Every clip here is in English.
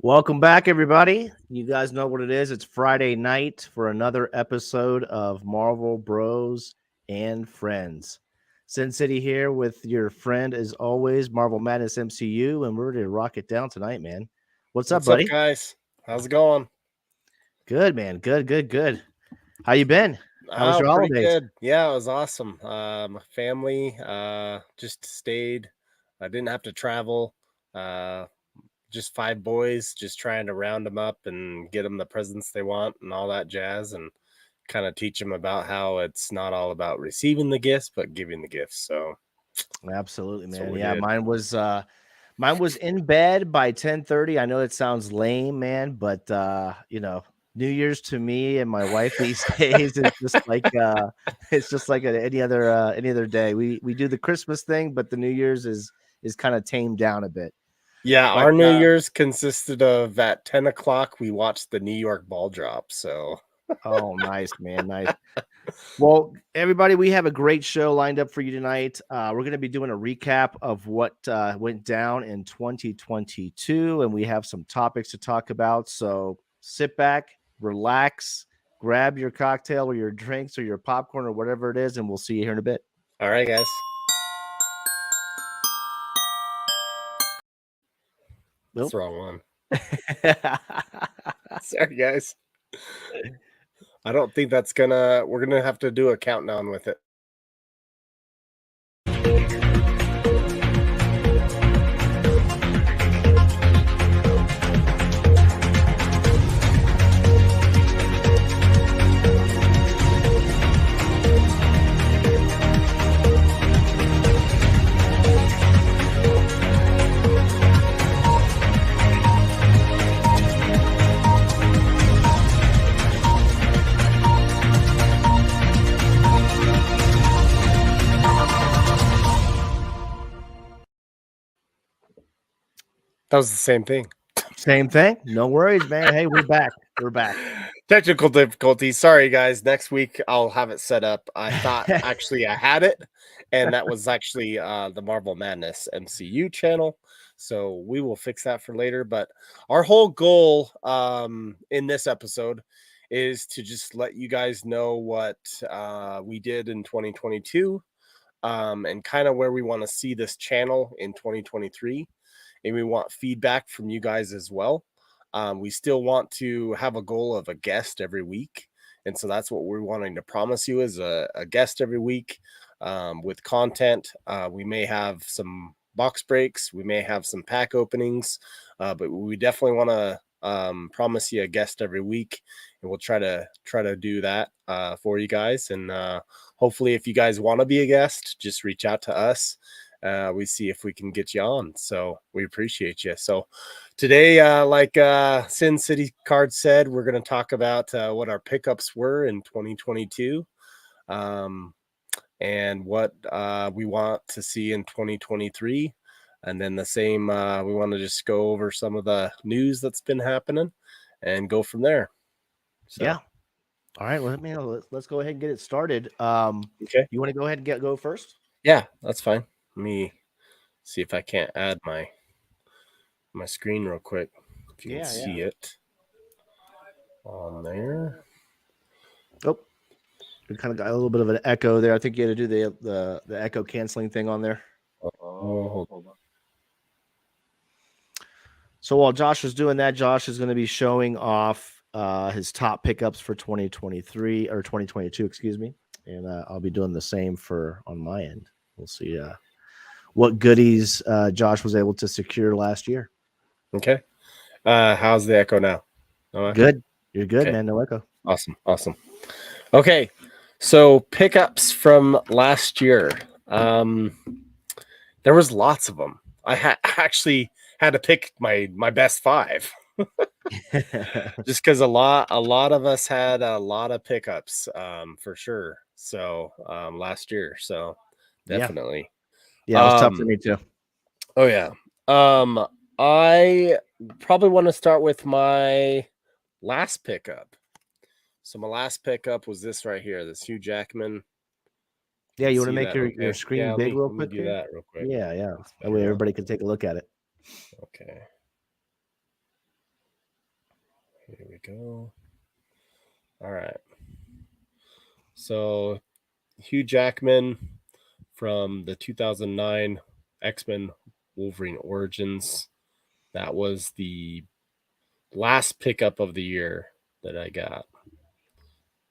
Welcome back, everybody. You guys know what it is. It's Friday night for another episode of Marvel Bros and Friends. Sin City here with your friend, as always, Marvel Madness MCU, and we're ready to rock it down tonight, man. What's up, What's up, buddy? guys? How's it going? Good, man. Good. How you been? How was Oh, your pretty holidays? good. Yeah, it was awesome. My family just stayed. I didn't have to travel. Uh, just five boys, just trying to round them up and get them the presents they want and all that jazz, and kind of teach them about how it's not all about receiving the gifts, but giving the gifts. So Absolutely, that's what man. we Yeah, did. mine was in bed by 10:30. I know it sounds lame, man, but New Year's to me and my wife these days is just like it's just like any other day. We do the Christmas thing, but the New Year's is kind of tamed down a bit. Yeah, But our New Year's consisted of at 10 o'clock, we watched the New York ball drop. So oh, nice, man, nice. Well, everybody, we have a great show lined up for you tonight. We're going to be doing a recap of what went down in 2022, and we have some topics to talk about. So sit back, relax, grab your cocktail or your drinks or your popcorn or whatever it is, and we'll see you here in a bit. all right, guys. That's Nope. the wrong one. Sorry, guys. I don't think that's we're gonna have to do a countdown with it. That was the same thing. Same thing. No worries, man. Hey, we're back. We're back. Technical difficulties. Sorry, guys. Next week I'll have it set up. I thought actually I had it, and that was actually the Marvel Madness MCU channel. So we will fix that for later. But our whole goal in this episode is to just let you guys know what we did in 2022 and kind of where we want to see this channel in 2023. And we want feedback from you guys as well. We still want to have a goal of a guest every week. And so that's what we're wanting to promise you is a guest every week with content. We may have some box breaks. We may have some pack openings, but we definitely want to promise you a guest every week. And we'll try to do that for you guys. And hopefully if you guys want to be a guest, just reach out to us. We see if we can get you on. So we appreciate you. So today, like Sin City Card said, we're going to talk about what our pickups were in 2022 and what we want to see in 2023. And then the same, we want to just go over some of the news that's been happening and go from there. So. Yeah. All right. Well, let's go ahead and get it started. Okay. You want to go ahead and go first? Yeah, that's fine. Let me see if I can't add my screen real quick. If you can see it on there. Oh, we kind of got a little bit of an echo there. I think you had to do the echo canceling thing on there. Oh, hold on. So while Josh is doing that, Josh is going to be showing off his top pickups for 2023 or 2022, excuse me. And I'll be doing the same on my end. We'll see what goodies Josh was able to secure last year. Okay. How's the echo now? No, good. You're good, okay, man. No echo. Awesome. Okay. So pickups from last year. There was lots of them. I actually had to pick my best five. Just because a lot of us had a lot of pickups for sure. So last year. So definitely. Yeah, it was tough for me too. Oh yeah. I probably want to start with my last pickup. So my last pickup was this right here, this Hugh Jackman. Yeah, you want to make your screen big real quick? Do that real quick. Yeah. That way everybody can take a look at it. Okay. Here we go. All right. So Hugh Jackman from the 2009 X-Men Wolverine Origins. That was the last pickup of the year that I got.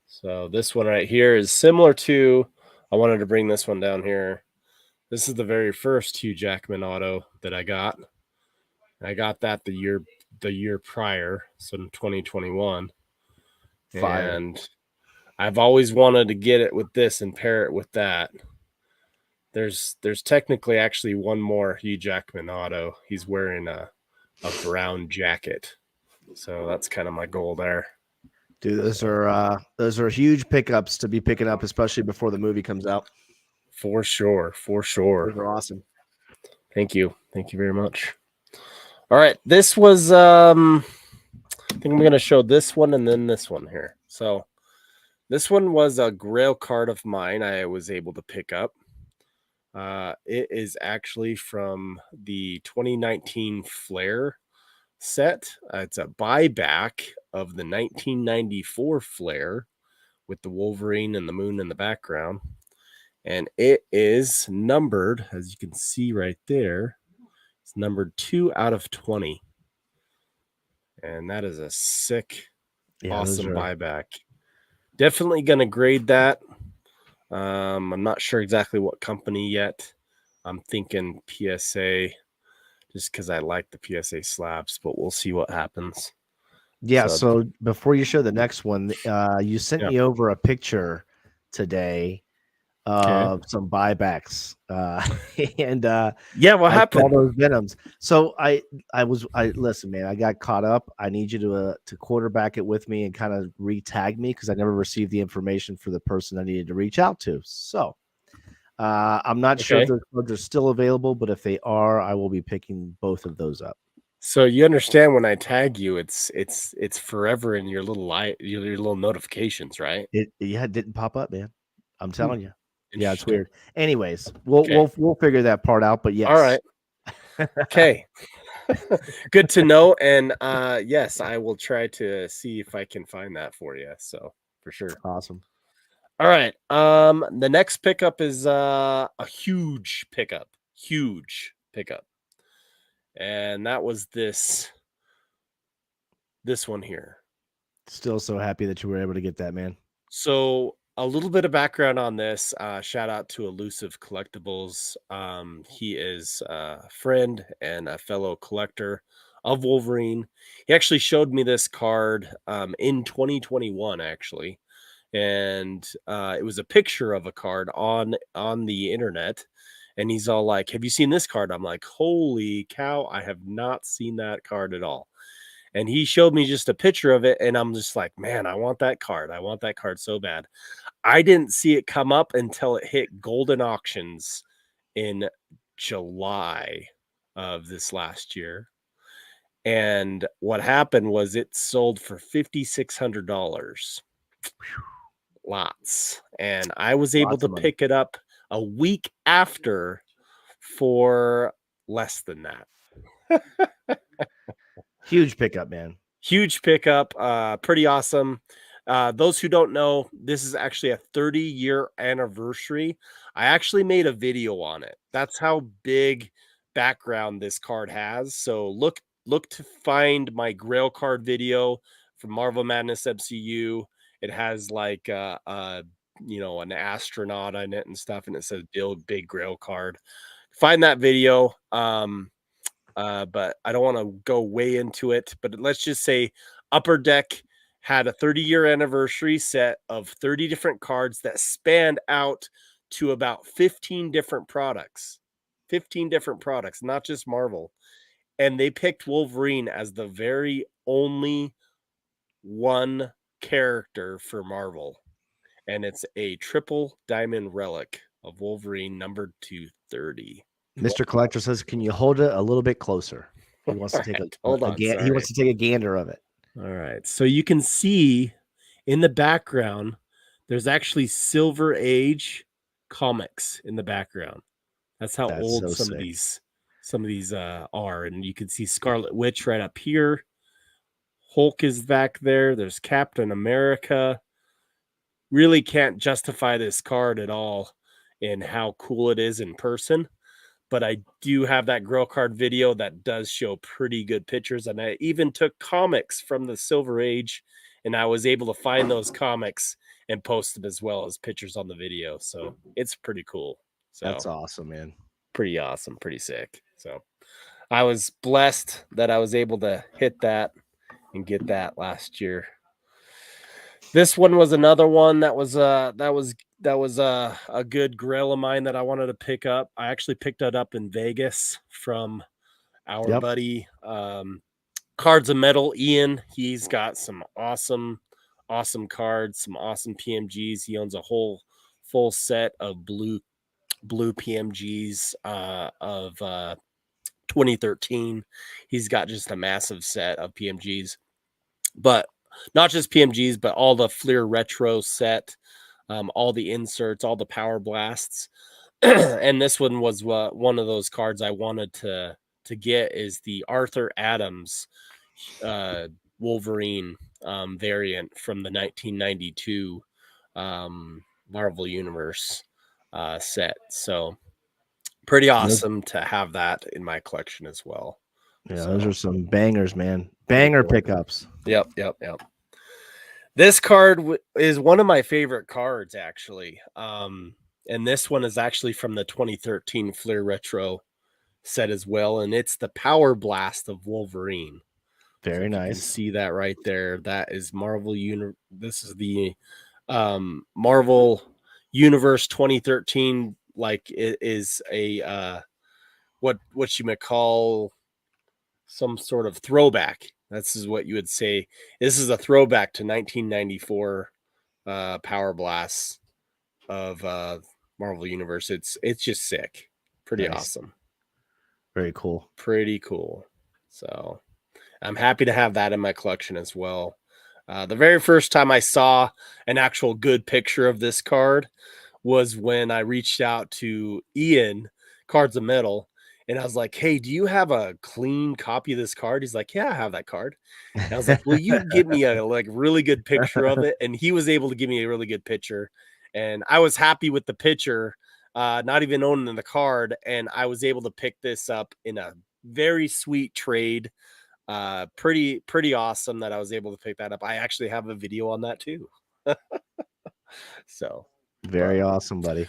So this one right here is similar to, I wanted to bring this one down here. This is the very first Hugh Jackman auto that I got. I got that the year prior, so in 2021. Fire. And I've always wanted to get it with this and pair it with that. There's technically actually one more Hugh Jackman auto. He's wearing a brown jacket. So that's kind of my goal there. Dude, those are huge pickups to be picking up, especially before the movie comes out. For sure. Those are awesome. Thank you very much. All right, this was I think I'm going to show this one and then this one here. So this one was a Grail card of mine I was able to pick up. It is actually from the 2019 Flair set. It's a buyback of the 1994 Flair with the Wolverine and the moon in the background. And it is numbered, as you can see right there. It's numbered 2 out of 20. And that is a sick, awesome buyback. Definitely going to grade that. I'm not sure exactly what company yet. I'm thinking PSA just because I like the PSA slabs, but we'll see what happens. Yeah, so before you show the next one, you sent me over a picture today of some buybacks. And what happened? All those Venoms. So I listen, man, I got caught up. I need you to quarterback it with me and kind of re-tag me because I never received the information for the person I needed to reach out to. So I'm not sure if those cards are still available, but if they are, I will be picking both of those up. So you understand when I tag you, it's forever in your little your little notifications, right? It didn't pop up, man. I'm telling you. Yeah, it's weird. Anyways, we'll figure that part out. But yes. All right. Okay. Good to know. And yes, I will try to see if I can find that for you. So for sure. Awesome. All right. The next pickup is a huge pickup. And that was this one here. Still so happy that you were able to get that, man. So a little bit of background on this. Shout out to Elusive Collectibles. He is a friend and a fellow collector of Wolverine. He actually showed me this card in 2021, actually. And it was a picture of a card on the internet. And he's all like, have you seen this card? I'm like, holy cow, I have not seen that card at all. And he showed me just a picture of it. And I'm just like, man, I want that card. I want that card so bad. I didn't see it come up until it hit Golden Auctions in July of this last year. And what happened was it sold for $5,600. Lots. And I was able to pick it up a week after for less than that. Huge pickup, man. Huge pickup. Pretty awesome. Those who don't know, this is actually a 30-year anniversary. I actually made a video on it. That's how big background this card has. So look to find my Grail card video from Marvel Madness MCU. It has like an astronaut on it and stuff, and it says build big Grail card. Find that video. But I don't want to go way into it. But let's just say Upper Deck had a 30-year anniversary set of 30 different cards that spanned out to about 15 different products. 15 different products, not just Marvel. And they picked Wolverine as the very only one character for Marvel. And it's a triple diamond relic of Wolverine numbered to 30. Mr. Collector says, can you hold it a little bit closer? He wants to take he wants to take a gander of it. All right. So you can see in the background, there's actually Silver Age comics in the background. That's how old some of these are. And you can see Scarlet Witch right up here. Hulk is back there. There's Captain America. Really can't justify this card at all in how cool it is in person. But I do have that Grail card video that does show pretty good pictures. And I even took comics from the Silver Age, and I was able to find those comics and post them as well as pictures on the video. So it's pretty cool. So That's awesome, man. pretty awesome, pretty sick. So I was blessed that I was able to hit that and get that last year. This one was another one that was a good Grail of mine that I wanted to pick up. I actually picked it up in Vegas from our buddy Cards of Metal Ian. He's got some awesome cards, some awesome PMGs. He owns a whole full set of blue PMGs of 2013. He's got just a massive set of PMGs, but not just PMGs, but all the Fleer Retro set, all the inserts, all the Power Blasts. And this one was one of those cards I wanted to get is the Arthur Adams Wolverine variant from the 1992 Marvel Universe set. So pretty awesome to have that in my collection as well. Yeah, those are some bangers, man. Banger pickups. Yep. This card is one of my favorite cards, actually. And this one is actually from the 2013 Fleer Retro set as well. And it's the Power Blast of Wolverine. Very nice. You can see that right there. That is Marvel This is the Marvel Universe 2013. Like it is a what you may call some sort of throwback. This is what you would say. This is a throwback to 1994 Power Blasts of Marvel Universe. It's just sick. Pretty awesome. Very cool. Pretty cool. So I'm happy to have that in my collection as well. The very first time I saw an actual good picture of this card was when I reached out to Ian, Cards of Metal, and I was like, hey, do you have a clean copy of this card? He's like, yeah, I have that card. And I was like, will you give me a really good picture of it? And he was able to give me a really good picture. And I was happy with the picture, not even owning the card. And I was able to pick this up in a very sweet trade. Pretty awesome that I was able to pick that up. I actually have a video on that too. So very awesome, buddy.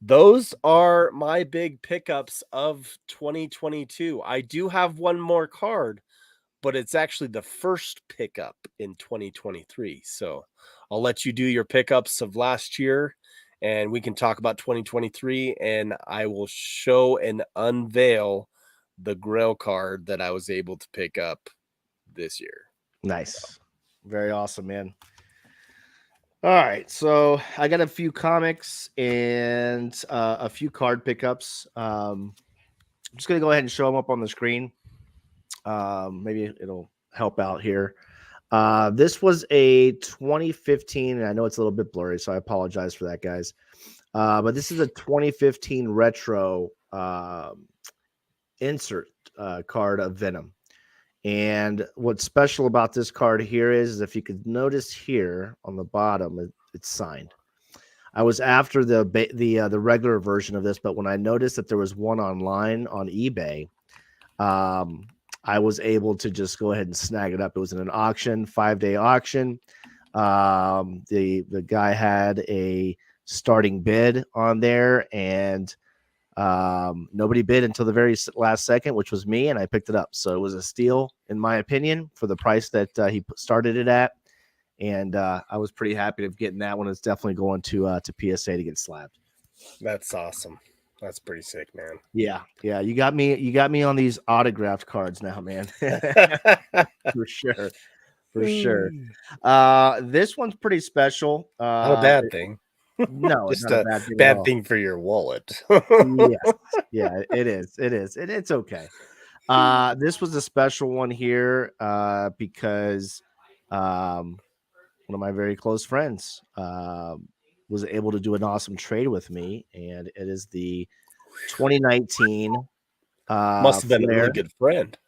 Those are my big pickups of 2022. I do have one more card, but it's actually the first pickup in 2023. So I'll let you do your pickups of last year and we can talk about 2023, and I will show and unveil the Grail card that I was able to pick up this year. Nice. Very awesome, man. All right, so I got a few comics and a few card pickups. I'm just gonna go ahead and show them up on the screen. Maybe it'll help out here. This was a 2015, and I know it's a little bit blurry, so I apologize for that, guys. But this is a 2015 retro insert card of Venom. And what's special about this card here is if you could notice here on the bottom, it's signed. I was after the regular version of this, but when I noticed that there was one online on eBay, I was able to just go ahead and snag it up. It was in an auction, 5-day auction. The guy had a starting bid on there, and nobody bid until the very last second, which was me, and I picked it up. So it was a steal, in my opinion, for the price that he started it at. And I was pretty happy of getting that one. It's definitely going to PSA to get slapped. That's awesome. That's pretty sick, man. Yeah. You got me on these autographed cards now, man. For sure. This one's pretty special. Not a bad thing. No, just it's not a a bad thing for your wallet. Yes. Yeah, it is. It's okay. This was a special one here because one of my very close friends was able to do an awesome trade with me, and it is the 2019 must have been a really good friend.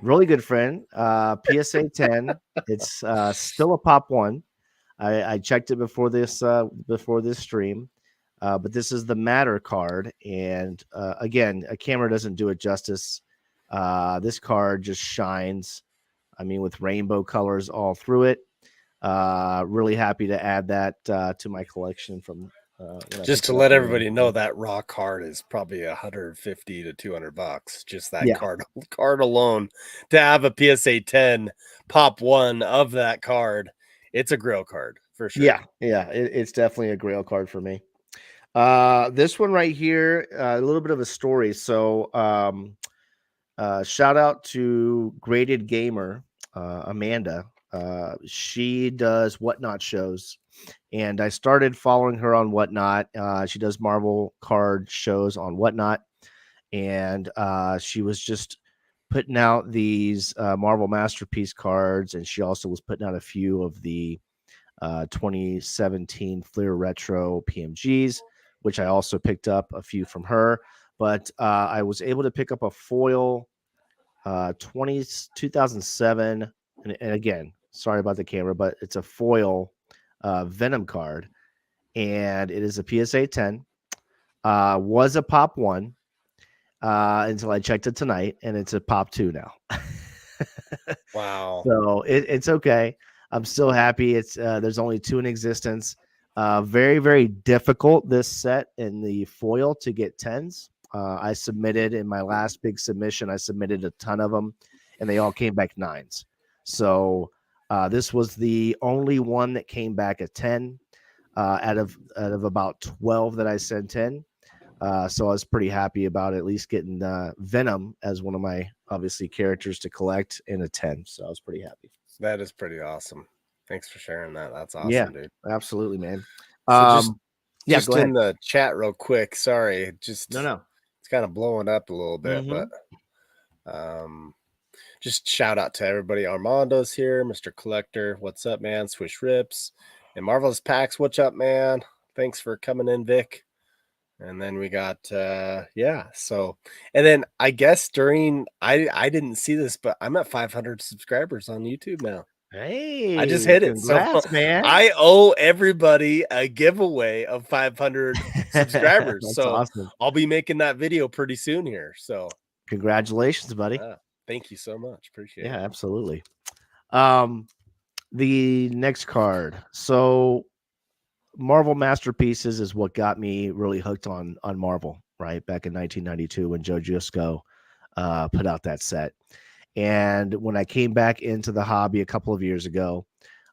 really good friend. PSA 10. It's still a pop one. I checked it before this stream, but this is the Matter card, and again, a camera doesn't do it justice. This card just shines. I mean, with rainbow colors all through it. Really happy to add that to my collection from just to let everybody know that raw card is probably 150 to 200 bucks. Just that card alone. To have a PSA 10 pop one of that card, it's a grail card for sure. Yeah, it's definitely a grail card for me. This one right here, a little bit of a story. So shout out to Graded Gamer, Amanda. She does Whatnot shows, and I started following her on Whatnot. She does Marvel card shows on Whatnot, and she was just putting out these Marvel Masterpiece cards, and she also was putting out a few of the 2017 Fleer Retro PMGs, which I also picked up a few from her. But I was able to pick up a foil 2007, and again, sorry about the camera, but it's a foil Venom card, and it is a PSA 10. Was a pop 1 until I checked it tonight, and it's a pop 2 now. Wow. So it's okay. I'm still happy. It's there's only 2 in existence. Very, very difficult, this set in the foil, to get 10s. I submitted in my last big submission, I submitted a ton of them, and they all came back 9s. So this was the only one that came back a 10 out of about 12 that I sent in. So I was pretty happy about at least getting Venom as one of my obviously characters to collect in a 10. So I was pretty happy. That is pretty awesome. Thanks for sharing that. That's awesome, dude. Absolutely, man. So just go ahead. In the chat real quick. Sorry, just no. It's kind of blowing up a little bit, but just shout out to everybody. Armando's here, Mr. Collector. What's up, man? Swish Rips and Marvelous Packs. What's up, man? Thanks for coming in, Vic. And then we got so and then I guess during I didn't see this, but I'm at 500 subscribers on YouTube now. Hey, I just hit it. Congrats, so man. I owe everybody a giveaway of 500 subscribers. So awesome. I'll be making that video pretty soon here. So congratulations, buddy. Thank you so much. Appreciate it. Yeah, absolutely. The next card. So Marvel Masterpieces is what got me really hooked on Marvel, right? Back in 1992 when Joe Jusko put out that set. And when I came back into the hobby a couple of years ago,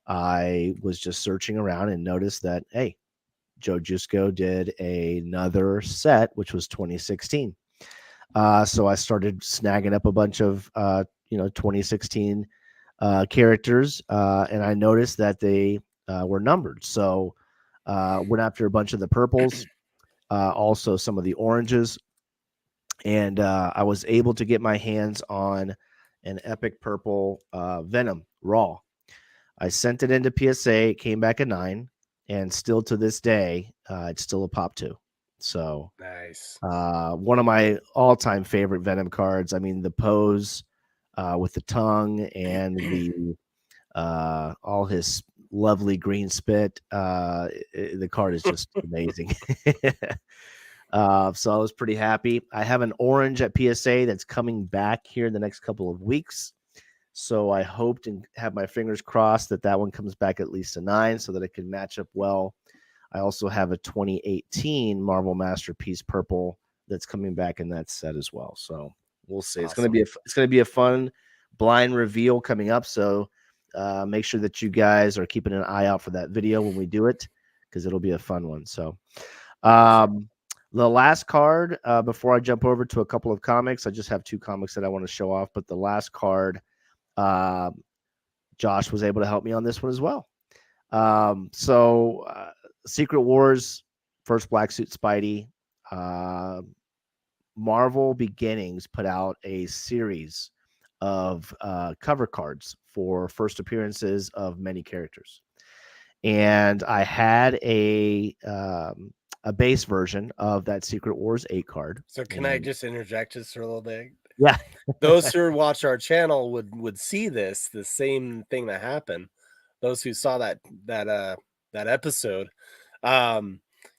I was just searching around and noticed that, hey, Joe Jusko did another set, which was 2016. So I started snagging up a bunch of 2016 characters, and I noticed that they were numbered. So went after a bunch of the purples, also some of the oranges, and I was able to get my hands on an epic purple Venom raw. I sent it into PSA, it came back a 9, and still to this day, it's still a pop 2. So nice. One of my all-time favorite Venom cards. I mean, the pose with the tongue and the all his lovely green spit. The card is just amazing. So I was pretty happy. I have an orange at PSA that's coming back here in the next couple of weeks. So I hoped and have my fingers crossed that one comes back at least a 9 so that it can match up well. I also have a 2018 Marvel Masterpiece purple that's coming back in that set as well. So we'll see. Awesome. It's going to be a fun blind reveal coming up. So make sure that you guys are keeping an eye out for that video when we do it, because it'll be a fun one. So the last card, before I jump over to a couple of comics, I just have 2 comics that I want to show off. But the last card, Josh was able to help me on this one as well. Secret Wars, first Black Suit Spidey. Marvel Beginnings put out a series of cover cards for first appearances of many characters, and I had a base version of that Secret Wars 8 card. So can I just interject just for a little bit? Yeah. Those who watch our channel would see the same thing that happened. Those who saw that episode,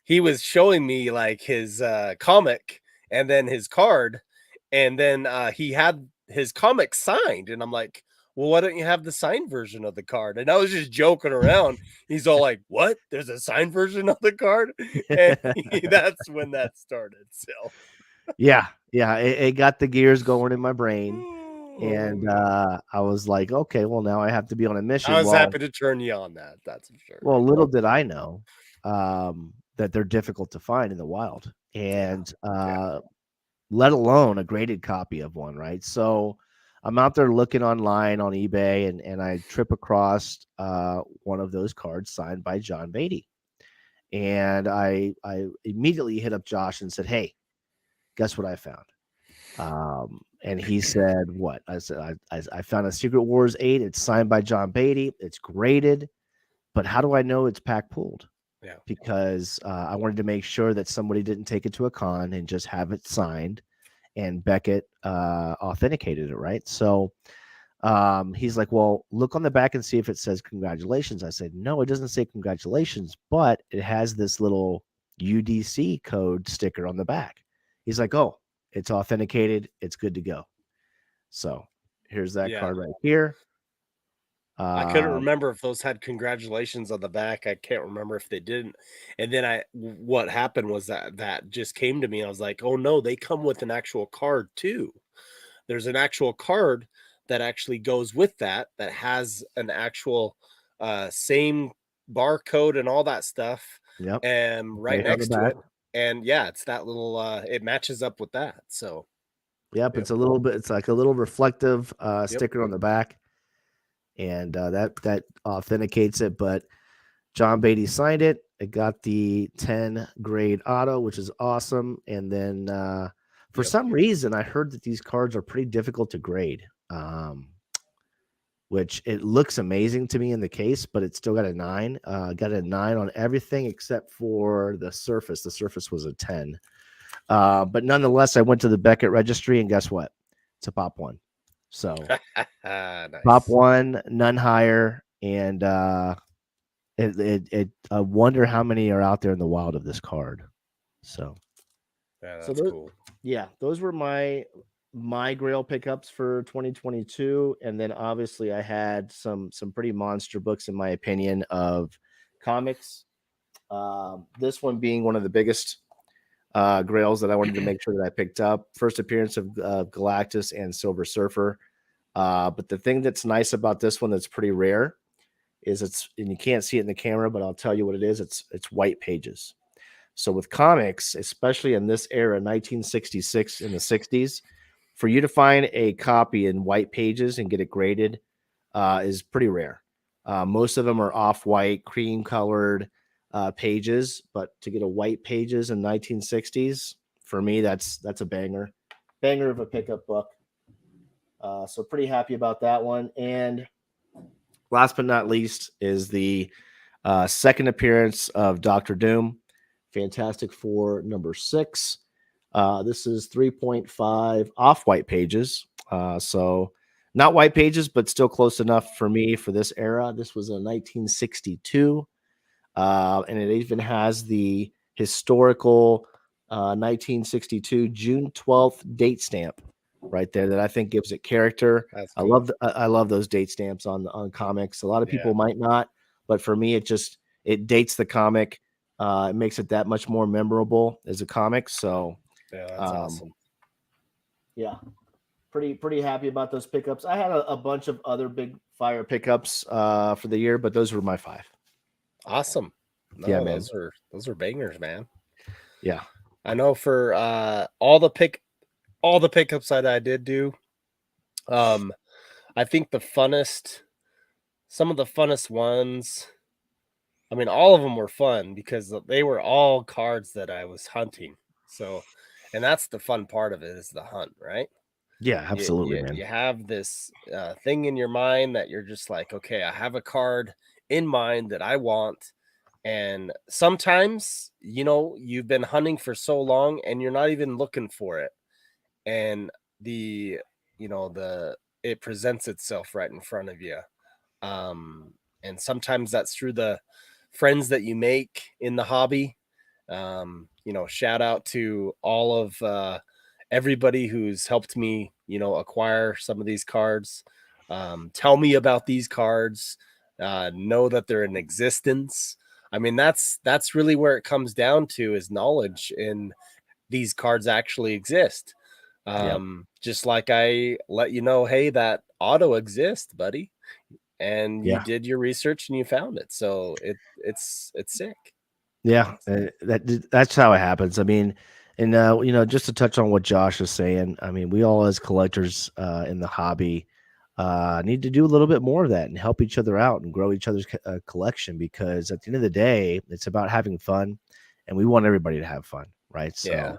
he was showing me like his comic and then his card, and then he had his comic signed, and I'm like, well, why don't you have the signed version of the card? And I was just joking around. He's all like, what? There's a signed version of the card? And that's when that started. So Yeah, yeah, it got the gears going in my brain, and I was like, okay, well, now I have to be on a mission. I was happy to turn you on that. That's for sure. Well, little did I know that they're difficult to find in the wild, and let alone a graded copy of one, right? So I'm out there looking online on eBay, and I trip across one of those cards signed by John Beatty, and I immediately hit up Josh and said, "Hey, guess what I found?" And he said, "What?" I said, "I found a Secret Wars 8. It's signed by John Beatty. It's graded, but how do I know it's pack pooled?" Yeah. Because I wanted to make sure that somebody didn't take it to a con and just have it signed, and Beckett authenticated it, right? So he's like, "Well, look on the back and see if it says congratulations." I said, "No, it doesn't say congratulations, but it has this little UDC code sticker on the back." He's like, "Oh, it's authenticated. It's good to go." So here's that card right here. I couldn't remember if those had congratulations on the back. I can't remember if they didn't. And then what happened was that just came to me. I was like, oh no, they come with an actual card too. There's an actual card that actually goes with that has an actual same barcode and all that stuff. Yep. And right On the next to back. it. And yeah, it's that little it matches up with that. So Yep, it's a little bit. It's like a little reflective yep. sticker on the back, and that authenticates it. But John Beatty signed it. It got the 10 grade auto, which is awesome. And then for some reason, I heard that these cards are pretty difficult to grade, which it looks amazing to me in the case, but it's still got a 9. Got a 9 on everything except for the surface. The surface was a 10. But nonetheless, I went to the Beckett registry, and guess what? It's a pop 1. So nice. Pop 1, none higher, and I wonder how many are out there in the wild of this card. So yeah, that's cool. Yeah, those were my Grail pickups for 2022, and then obviously I had some pretty monster books in my opinion of comics. This one being one of the biggest grails that I wanted to make sure that I picked up. First appearance of Galactus and Silver Surfer. But the thing that's nice about this one that's pretty rare is and you can't see it in the camera, but I'll tell you what it is. It's white pages. So with comics, especially in this era, 1966 in the 60s, for you to find a copy in white pages and get it graded is pretty rare. Most of them are off-white, cream-colored pages, but to get a white pages in 1960s, for me, that's a banger of a pickup book. So pretty happy about that one. And last but not least is the second appearance of Dr. Doom, Fantastic Four number 6. This is 3.5 off-white pages. So not white pages, but still close enough for me for this era. This was a 1962. And it even has the historical 1962 June 12th date stamp right there that I think gives it character. That's cool. I love those date stamps on comics. A lot of people might not, but for me, it dates the comic. It makes it that much more memorable as a comic. So yeah, that's awesome. Yeah, pretty happy about those pickups. I had a bunch of other big fire pickups for the year, but those were my 5. Awesome. No, yeah, man. Those are bangers, man. Yeah. I know for all the pickups that I did do, I think some of the funnest ones, I mean, all of them were fun because they were all cards that I was hunting. So, and that's the fun part of it is the hunt, right? Yeah, absolutely, man. You have this thing in your mind that you're just like, okay, I have a card in mind that I want. And sometimes, you've been hunting for so long and you're not even looking for it. And the it presents itself right in front of you. And sometimes that's through the friends that you make in the hobby. Shout out to all of everybody who's helped me, acquire some of these cards. Tell me about these cards. Know that they're in existence. I mean, that's really where it comes down to, is knowledge, and these cards actually exist. Yep. Just like I let you know, hey, that auto exists, buddy, and you Yeah. did your research and you found it. So it's sick. Yeah. That's how it happens. I mean, and just to touch on what Josh is saying, I mean, we all as collectors in the hobby need to do a little bit more of that and help each other out and grow each other's collection, because at the end of the day, it's about having fun, and we want everybody to have fun, right? Yeah. So,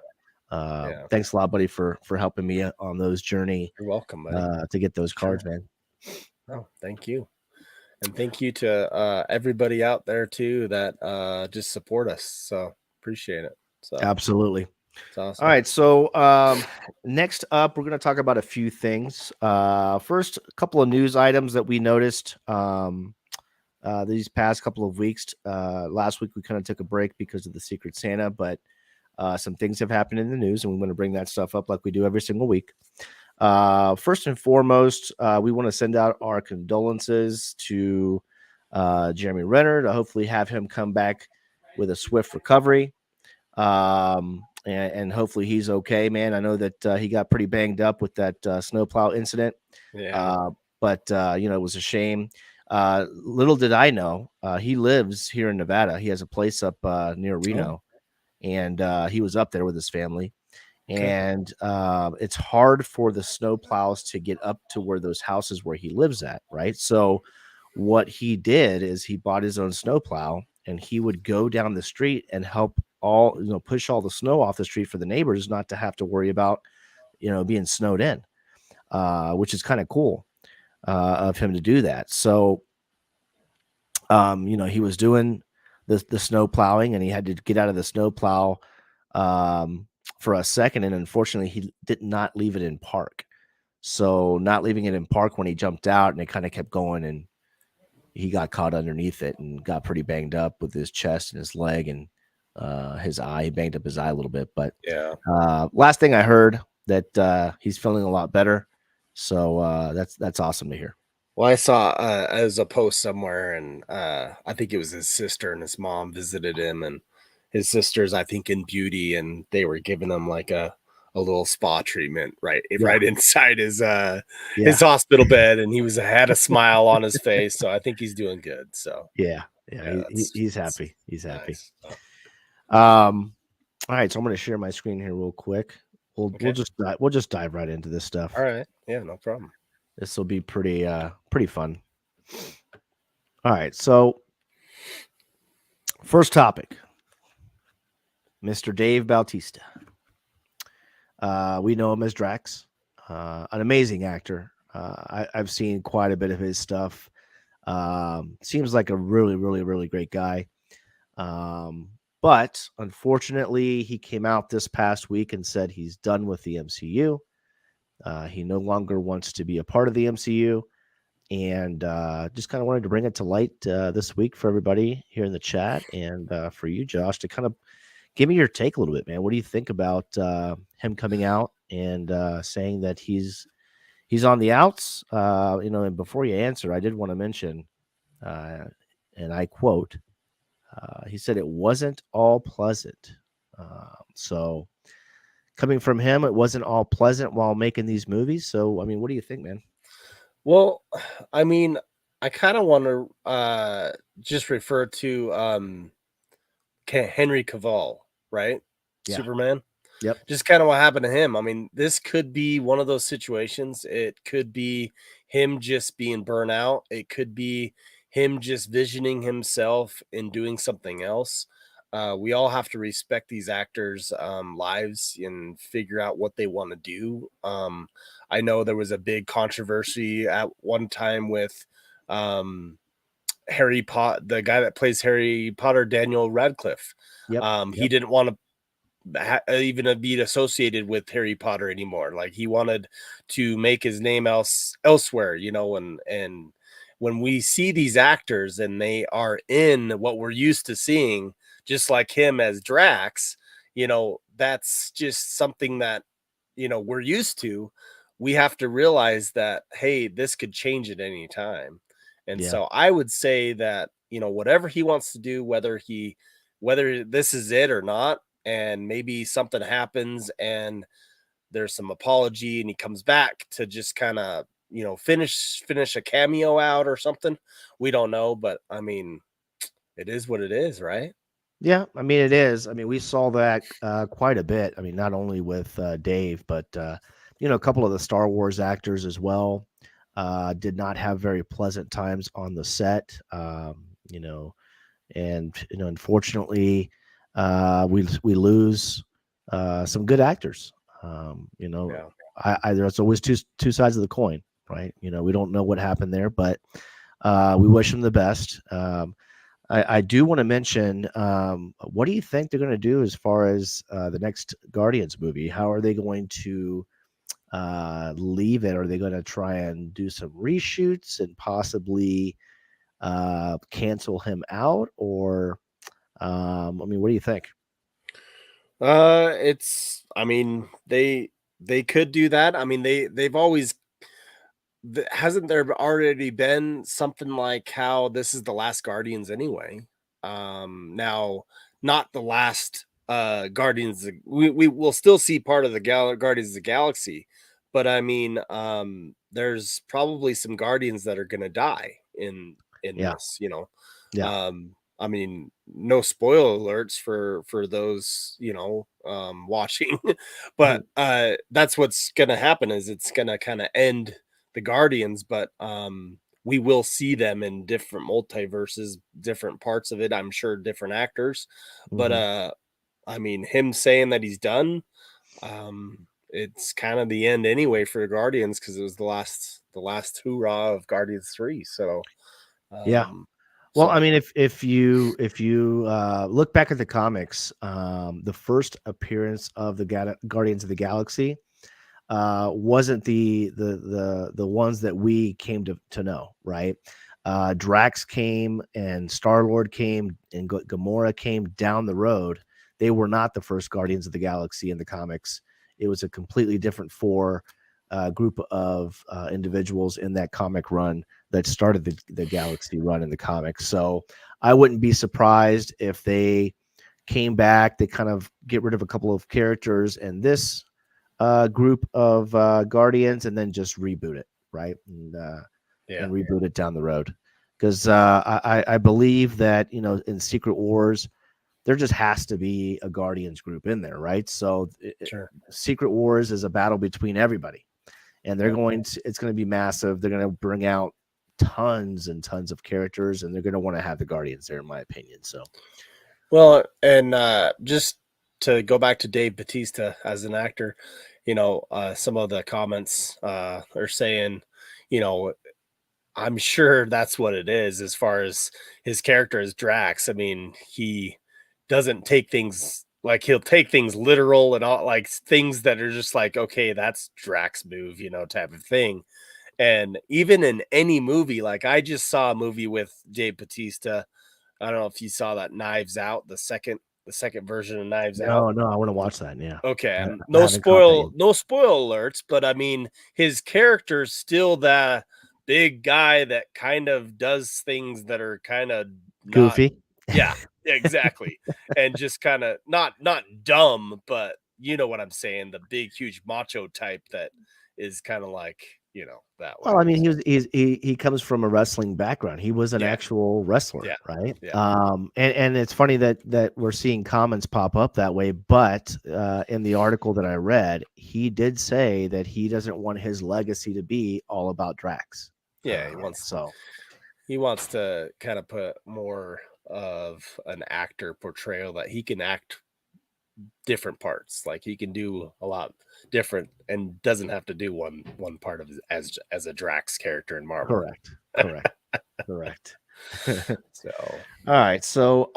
Yeah. thanks a lot, buddy, for helping me on those journey You're welcome, buddy. to get those Sure. cards, man. Oh, thank you. And thank you to everybody out there too that just support us. So appreciate it. So Absolutely. it's awesome. All right, so next up, we're going to talk about a few things. First, a couple of news items that we noticed these past couple of weeks. Last week, we kind of took a break because of the Secret Santa, but some things have happened in the news, and we want to bring that stuff up like we do every single week. First and foremost, we want to send out our condolences to Jeremy Renner, to hopefully have him come back with a swift recovery. And hopefully he's okay, man. I know that he got pretty banged up with that snowplow incident. Yeah. But it was a shame. Little did I know, he lives here in Nevada. He has a place up near Reno, and he was up there with his family. Okay. And it's hard for the snowplows to get up to where those houses where he lives at, right? So what he did is he bought his own snowplow, and he would go down the street and help push all the snow off the street for the neighbors not to have to worry about, being snowed in, which is kind of cool of him to do that. So, he was doing the snow plowing, and he had to get out of the snow plow for a second. And unfortunately, he did not leave it in park. So not leaving it in park when he jumped out, and it kind of kept going, and he got caught underneath it and got pretty banged up with his chest and his leg and his eye. He banged up his eye a little bit. But Yeah. last thing I heard, that he's feeling a lot better. So that's awesome to hear. Well, I saw as a post somewhere, and I think it was his sister and his mom visited him, and his sister's, I think, in beauty, and they were giving him like a little spa treatment right inside his hospital bed, and he had a smile on his face. So I think he's doing good. So Yeah, he's happy. He's happy. Nice. All right, so I'm going to share my screen here real quick. We'll Okay. we'll just dive right into this stuff. All right. Yeah, no problem. This will be pretty fun. All right, so first topic, Mr. Dave Bautista. We know him as Drax, an amazing actor. I've seen quite a bit of his stuff. Seems like a really, really, really great guy. But unfortunately, he came out this past week and said he's done with the MCU. He no longer wants to be a part of the MCU, and just kind of wanted to bring it to light this week for everybody here in the chat, and for you, Josh, to kind of give me your take a little bit, man. What do you think about him coming out and saying that he's on the outs? And before you answer, I did want to mention, and I quote, he said it wasn't all pleasant. So coming from him, it wasn't all pleasant while making these movies. So, I mean, what do you think, man? Well, I mean, I kind of want to just refer to Henry Cavill, right? Yeah. Superman. Yep. Just kind of what happened to him. I mean, this could be one of those situations. It could be him just being burnt out. It could be him just visioning himself and doing something else. We all have to respect these actors' lives and figure out what they want to do. I know there was a big controversy at one time with Harry Potter, the guy that plays Harry Potter, Daniel Radcliffe. Yep. He didn't want to even be associated with Harry Potter anymore. Like he wanted to make his name elsewhere, you know, and when we see these actors and they are in what we're used to seeing, just like him as Drax, you know, that's just something that, you know, we're used to. We have to realize that, hey, this could change at any time. And Yeah. so I would say that, you know, whatever he wants to do, whether this is it or not, and maybe something happens and there's some apology and he comes back to just kind of, you know, finish a cameo out or something. We don't know, but I mean, it is what it is, right? Yeah, I mean it is. I mean, we saw that quite a bit. I mean, not only with Dave, but you know, a couple of the Star Wars actors as well did not have very pleasant times on the set. You know, and you know, unfortunately, we lose some good actors. You know, Yeah. there's always two sides of the coin, right? You know, we don't know what happened there, but we wish them the best. I do want to mention, what do you think they're going to do as far as the next Guardians movie? How are they going to leave it? Are they going to try and do some reshoots and possibly cancel him out? Or, I mean, what do you think? It's I mean, they could do that. I mean, they've always hasn't there already been something like how this is the last Guardians anyway? Now not the last Guardians. We will still see part of the Guardians of the Galaxy, but I mean, there's probably some Guardians that are going to die in Yeah, this. You know, yeah, I mean, no spoiler alerts for those, you know, watching, but that's what's gonna happen is it's gonna kind of end the Guardians, but we will see them in different multiverses, different parts of it. I'm sure different actors, but hmm I mean, him saying that he's done, it's kind of the end anyway for the Guardians because it was the last hoorah of Guardians 3. So, yeah. um, Well, I so mean, if you look back at the comics, the first appearance of the Guardians of the Galaxy wasn't the ones that we came to know, right? Drax came and Star Lord came and Gamora came down the road. They were not the first Guardians of the Galaxy in the comics. It was a completely different group of individuals in that comic run that started the Galaxy run in the comics. So I wouldn't be surprised if they came back. They kind of get rid of a couple of characters and this group of Guardians, and then just reboot it, right? And yeah. reboot it down the road. Because I believe that you know in Secret Wars there just has to be a Guardians group in there, right? So Sure. Secret Wars is a battle between everybody, and they're Yeah. going to it's going to be massive. They're going to bring out tons and tons of characters, and they're going to want to have the Guardians there, in my opinion. So Well, and just to go back to Dave Batista as an actor, you know, some of the comments are saying, you know, I'm sure that's what it is as far as his character as Drax. I mean, he doesn't take things like he'll take things literal and all like things that are just like, okay, that's Drax move, you know, type of thing. And even in any movie, like I just saw a movie with Dave Batista. I don't know if you saw that Knives Out, the second version of Knives Out. no, I want to watch that. Yeah, Okay, I no haven't caught that spoil yet. no spoil alerts, but I mean his character's still the big guy that kind of does things that are kind of not, Goofy. yeah, yeah, exactly. And just kind of not dumb, but you know what I'm saying, the big huge macho type that is kind of like, you know, that way. Well, I mean, So, he comes from a wrestling background. He was an yeah, actual wrestler, yeah, right? yeah, And it's funny that we're seeing comments pop up that way. But in the article that I read, he did say that he doesn't want his legacy to be all about Drax. yeah, he wants So he wants to kind of put more of an actor portrayal that he can act different parts. Like he can do a lot different and doesn't have to do one part of as a Drax character in Marvel. correct, correct, correct. So All right, so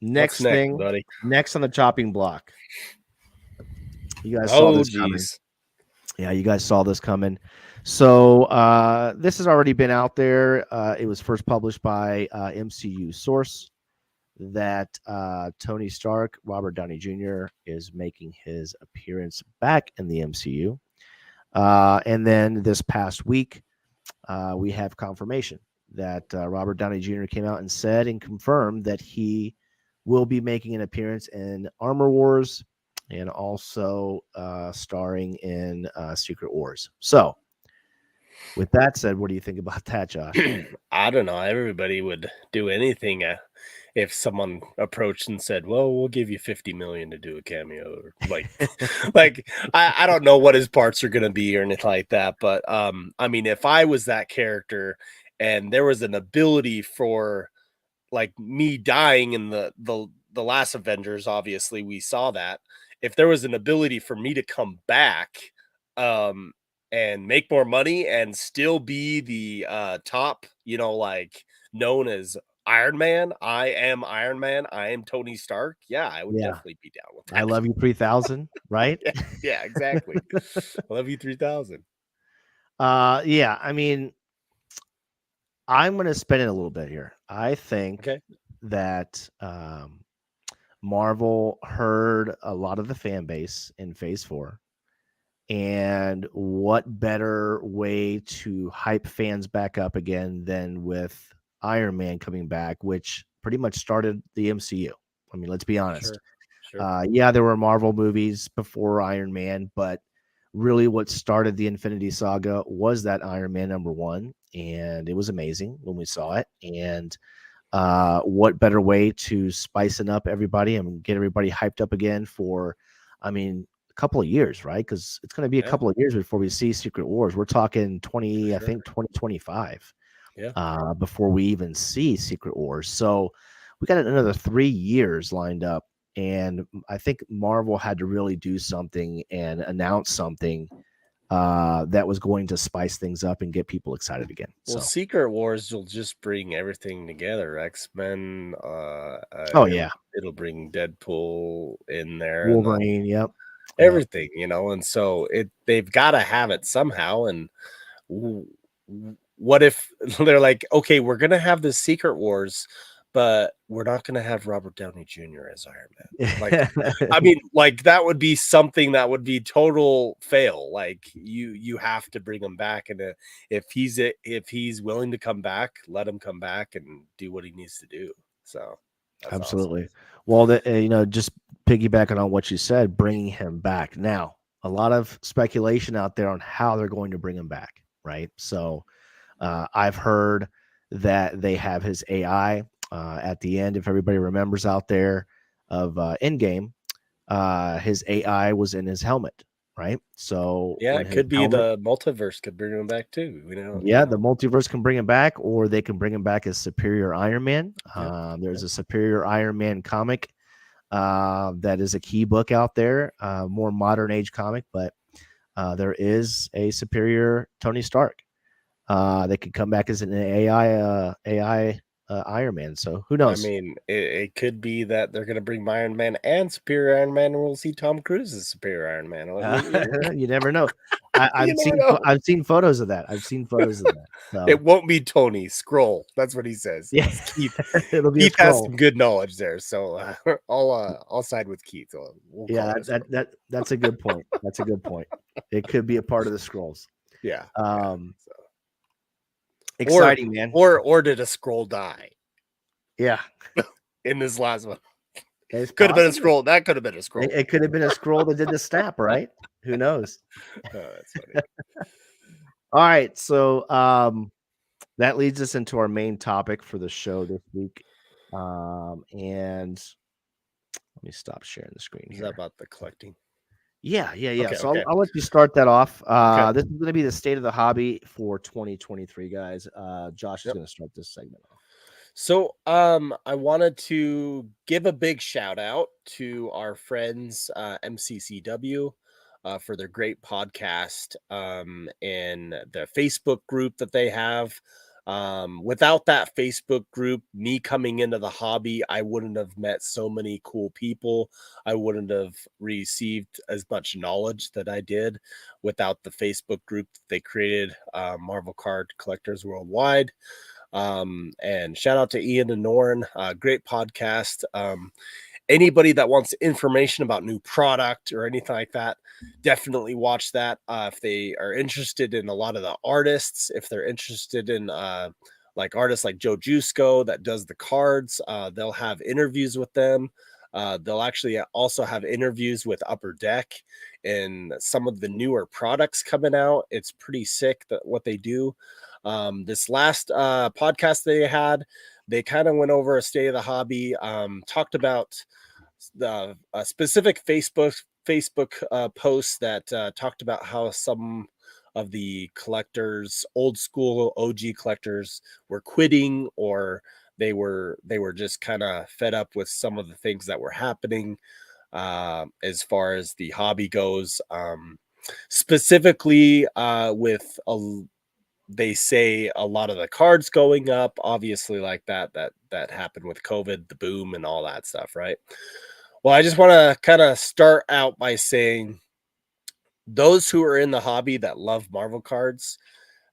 Next next, thing, buddy? next on the chopping block. You guys saw Oh, this coming. geez. Yeah, you guys saw this coming. So this has already been out there. It was first published by MCU Source that Tony Stark, Robert Downey Jr., is making his appearance back in the MCU. And then this past week, we have confirmation that Robert Downey Jr. came out and said and confirmed that he will be making an appearance in Armor Wars and also starring in Secret Wars. So, with that said, what do you think about that, Josh? I don't know. Everybody would do anything if someone approached and said, "Well, we'll give you 50 million to do a cameo." Or like I don't know what his parts are gonna be or anything like that. But I mean, if I was that character and there was an ability for like me dying in the last Avengers, obviously we saw that. If there was an ability for me to come back, um, and make more money and still be the top, like known as Iron Man. I am Iron Man. I am Tony Stark. Yeah, I would Yeah, definitely be down with I that. love you 3000, right? Yeah, exactly. I love you 3000. Yeah, I mean, I'm going to spin it a little bit here. I think Okay. that Marvel heard a lot of the fan base in Phase 4. And what better way to hype fans back up again than with Iron Man coming back, which pretty much started the MCU. I mean, let's be honest. Sure. Yeah, there were Marvel movies before Iron Man, but really what started the Infinity Saga was that Iron Man #1. And it was amazing when we saw it. And what better way to spicing up everybody and get everybody hyped up again for, I mean, a couple of years, right? Because it's going to be a Yeah, couple of years before we see Secret Wars. We're talking for 20, I sure. think 2025, Yeah. before we even see Secret Wars. So we got another 3 years lined up, and I think Marvel had to really do something and announce something that was going to spice things up and get people excited again. Well, So, Secret Wars will just bring everything together. X-Men, oh yeah, it'll bring Deadpool in there and Wolverine, yep. everything, and so they've got to have it somehow. And what if they're like, okay, we're gonna have the Secret Wars, but we're not gonna have Robert Downey Jr. as Iron Man? Like, I mean, like that would be something that would be total fail. Like you have to bring him back, and if he's willing to come back, let him come back and do what he needs to do. So that's awesome. Absolutely. Well, just piggybacking on what you said, bringing him back. Now, a lot of speculation out there on how they're going to bring him back, right? So, I've heard that they have his AI at the end. If everybody remembers out there of Endgame, his AI was in his helmet, right? So Yeah, when it his could be helmet, the multiverse could bring him back too. yeah, the multiverse can bring him back, or they can bring him back as Superior Iron Man. Yeah, There's a Superior Iron Man comic that is a key book out there, more modern age comic, but there is a Superior Tony Stark. They could come back as an AI Iron Man. So who I knows? mean, it could be that they're gonna bring Iron Man and Superior Iron Man, and we'll see Tom Cruise as Superior Iron Man. Or You never know. I've you never seen know. I've seen photos of that. I've seen photos of that. So It won't be Tony Scroll. That's what he says. yeah, It's Keith. it'll be a Keith has scroll. some good knowledge there, so I'll side with Keith. We'll call Yeah, it a scroll. that's a good point. That's a good point. It could be a part of the scrolls. Yeah. So. Exciting, man. Or did a scroll die Yeah, in this last one? it's Could have been a possible. scroll. That could have been a scroll. It could have been a scroll that did the snap, right? Who knows? Oh, that's funny. All right, so that leads us into our main topic for the show this week. And let me stop sharing the screen Is that here. about the collecting? Yeah. Okay, So okay. I'll let you start that off. Okay. This is going to be the state of the hobby for 2023, guys. Josh is Yep. going to start this segment off. So, I wanted to give a big shout out to our friends, MCCW, for their great podcast, and the Facebook group that they have. Without that Facebook group, me coming into the hobby, I wouldn't have met so many cool people. I wouldn't have received as much knowledge that I did without the Facebook group that they created, Marvel Card Collectors Worldwide. And shout out to Ian and Noren, great podcast. Anybody that wants information about new product or anything like that, definitely watch that. If they are interested in a lot of the artists, if they're interested in like artists like Joe Jusko that does the cards, they'll have interviews with them. They'll actually also have interviews with Upper Deck and some of the newer products coming out. It's pretty sick that what they do. This last podcast they had, they kind of went over a state of the hobby, talked about the specific Facebook posts that talked about how some of the collectors, old school OG collectors, were quitting, or they were just kind of fed up with some of the things that were happening as far as the hobby goes. Specifically with they say a lot of the cards going up, obviously, like that happened with COVID, the boom and all that stuff, right? Well, I just want to kind of start out by saying those who are in the hobby that love Marvel cards,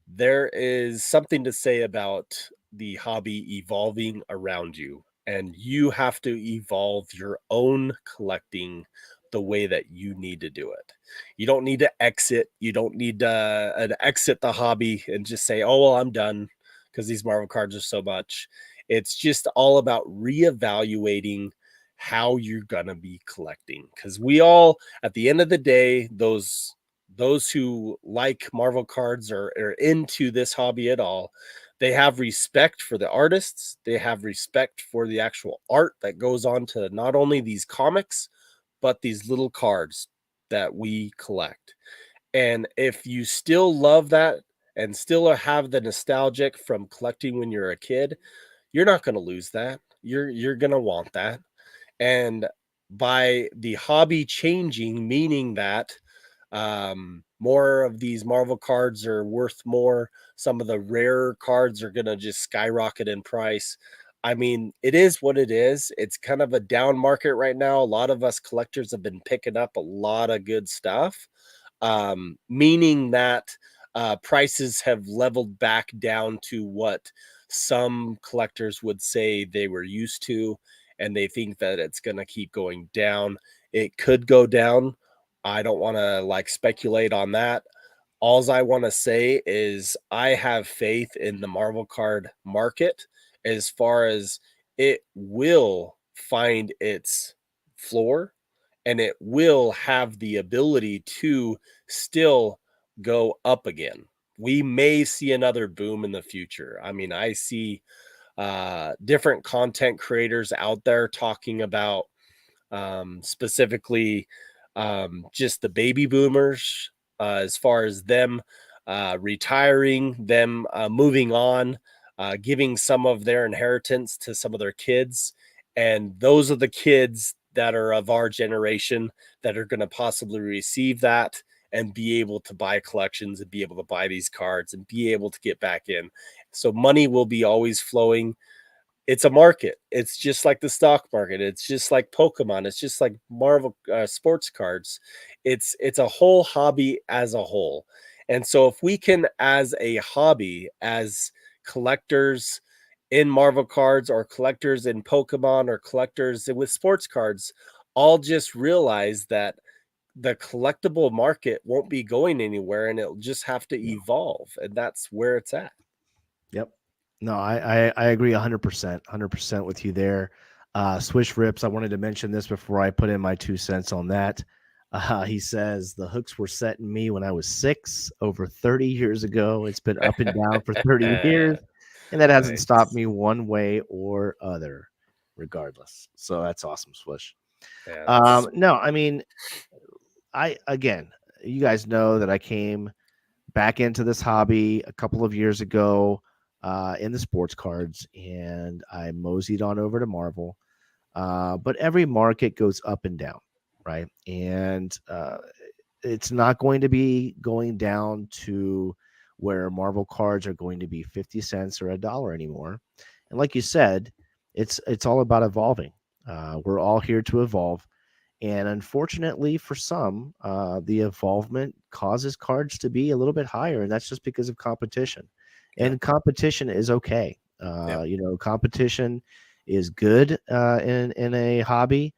there is something to say about the hobby evolving around you, and you have to evolve your own collecting the way that you need to do it. You don't need to exit. You don't need to exit the hobby and just say, "Oh well, I'm done," because these Marvel cards are so much. It's just all about reevaluating how you're gonna be collecting, because we all, at the end of the day, those who like Marvel cards or are into this hobby at all, they have respect for the artists. They have respect for the actual art that goes on to not only these comics, but these little cards that we collect. And if you still love that and still have the nostalgic from collecting when you're a kid, you're not going to lose that. You're going to want that. And by the hobby changing, meaning that more of these Marvel cards are worth more, some of the rarer cards are going to just skyrocket in price. I mean, it is what it is. It's kind of a down market right now. A lot of us collectors have been picking up a lot of good stuff, meaning that prices have leveled back down to what some collectors would say they were used to, and they think that it's going to keep going down. It could go down. I don't want to like speculate on that. Alls I want to say is I have faith in the Marvel card market, as far as it will find its floor, and it will have the ability to still go up again. We may see another boom in the future. I mean, I see different content creators out there talking about specifically just the baby boomers, as far as them retiring, them moving on, giving some of their inheritance to some of their kids. And those are the kids that are of our generation that are going to possibly receive that and be able to buy collections and be able to buy these cards and be able to get back in. So money will be always flowing. It's a market. It's just like the stock market. It's just like Pokemon. It's just like Marvel sports cards. It's a whole hobby as a whole. And so if we can, as a hobby, as collectors in Marvel cards or collectors in Pokemon or collectors with sports cards, all just realize that the collectible market won't be going anywhere, and it'll just have to evolve. And that's where it's at. Yep. No, I agree 100% with you there. Swish Rips, I wanted to mention this before I put in my 2 cents on that. He says the hooks were set in me when I was 6, over 30 years ago. It's been up and down for 30 years, and that hasn't stopped me one way or other, regardless. So that's awesome, Swish. Yeah, No, I mean, again, you guys know that I came back into this hobby a couple of years ago in the sports cards, and I moseyed on over to Marvel. But every market goes up and down, right? And it's not going to be going down to where Marvel cards are going to be 50 cents or $1 anymore. And like you said, it's all about evolving. We're all here to evolve. And unfortunately, for some, the involvement causes cards to be a little bit higher, and that's just because of competition. Yeah. And competition is okay. Yeah. Competition is good in a hobby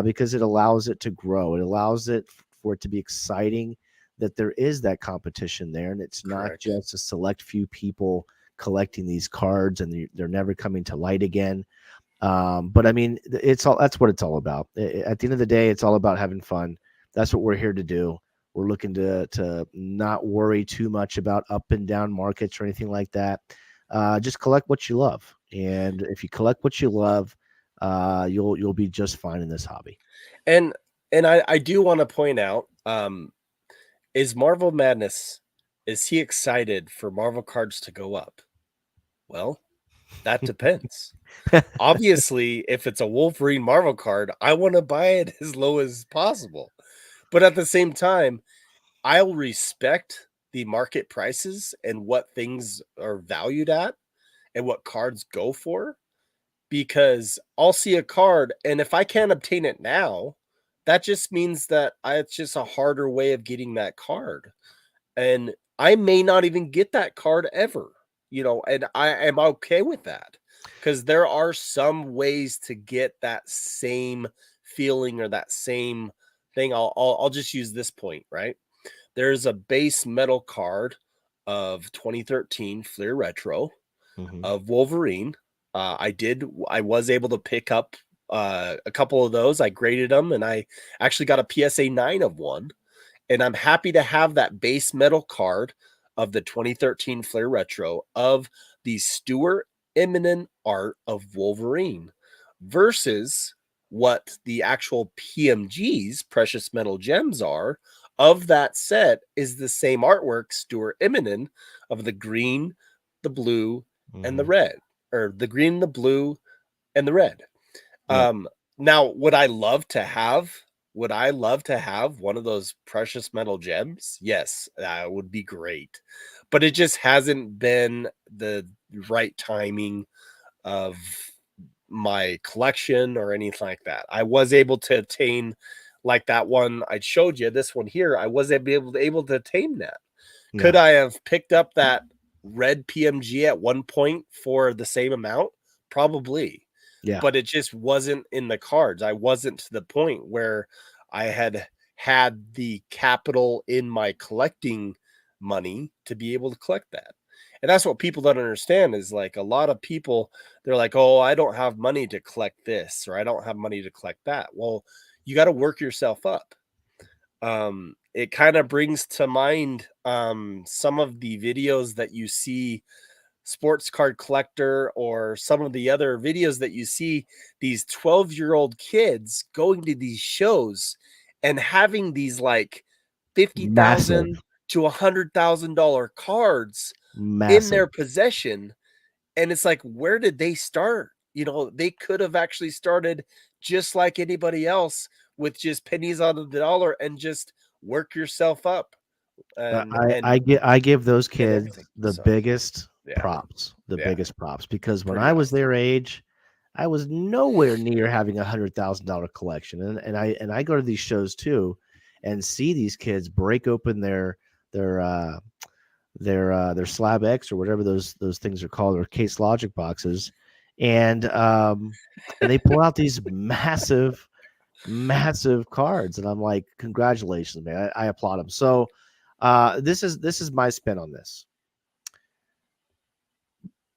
because it allows it to grow. It allows it for it to be exciting that there is that competition there, and it's not Correct. just a select few people collecting these cards, and they're never coming to light again. But I mean, that's what it's all about. At the end of the day, it's all about having fun. That's what we're here to do. We're looking to not worry too much about up and down markets or anything like that. Just collect what you love, and if you collect what you love, you'll be just fine in this hobby. And I do want to point out, is Marvel Madness, is he excited for Marvel cards to go up? Well, that depends. Obviously, if it's a Wolverine Marvel card, I want to buy it as low as possible. But at the same time, I'll respect the market prices and what things are valued at and what cards go for, because I'll see a card, and if I can't obtain it now, that just means that it's just a harder way of getting that card. And I may not even get that card ever, and I am okay with that, because there are some ways to get that same feeling or that same thing. I'll just use this point, right? There's a base metal card of 2013 Fleer Retro of Wolverine. I was able to pick up a couple of those. I graded them, and I actually got a PSA 9 of one. And I'm happy to have that base metal card of the 2013 Fleer Retro of the Stuart Eminem art of Wolverine versus what the actual PMGs, Precious Metal Gems, are of that set is the same artwork, Stuart Eminem, of the green, the blue, and the red, or the green, the blue, and the red. Right. Now, would I love to have one of those Precious Metal Gems? Yes, that would be great. But it just hasn't been the right timing of my collection or anything like that. I was able to attain, like that one I showed you, this one here, I was able to attain that. Yeah. Could I have picked up that red PMG at one point for the same amount? Probably. Yeah. But it just wasn't in the cards. I wasn't to the point where I had the capital in my collecting money to be able to collect that. And that's what people don't understand, is like a lot of people, they're like, oh, I don't have money to collect this, or I don't have money to collect that. Well, you got to work yourself up. It kind of brings to mind some of the videos that you see, Sports Card Collector, or some of the other videos that you see, these 12-year-old kids going to these shows and having these like $50,000 to $100,000 cards in their possession. And it's like, where did they start? They could have actually started just like anybody else with just pennies on the dollar and just work yourself up. I give those kids the biggest Yeah. props, Yeah. biggest props, because when Pretty I was their age, I was nowhere near having $100,000 collection, and I go to these shows too, and see these kids break open their Slab X or whatever those things are called, or Case Logic boxes, and they pull out these massive cards, and I'm like, congratulations, man! I applaud them. So this is my spin on this.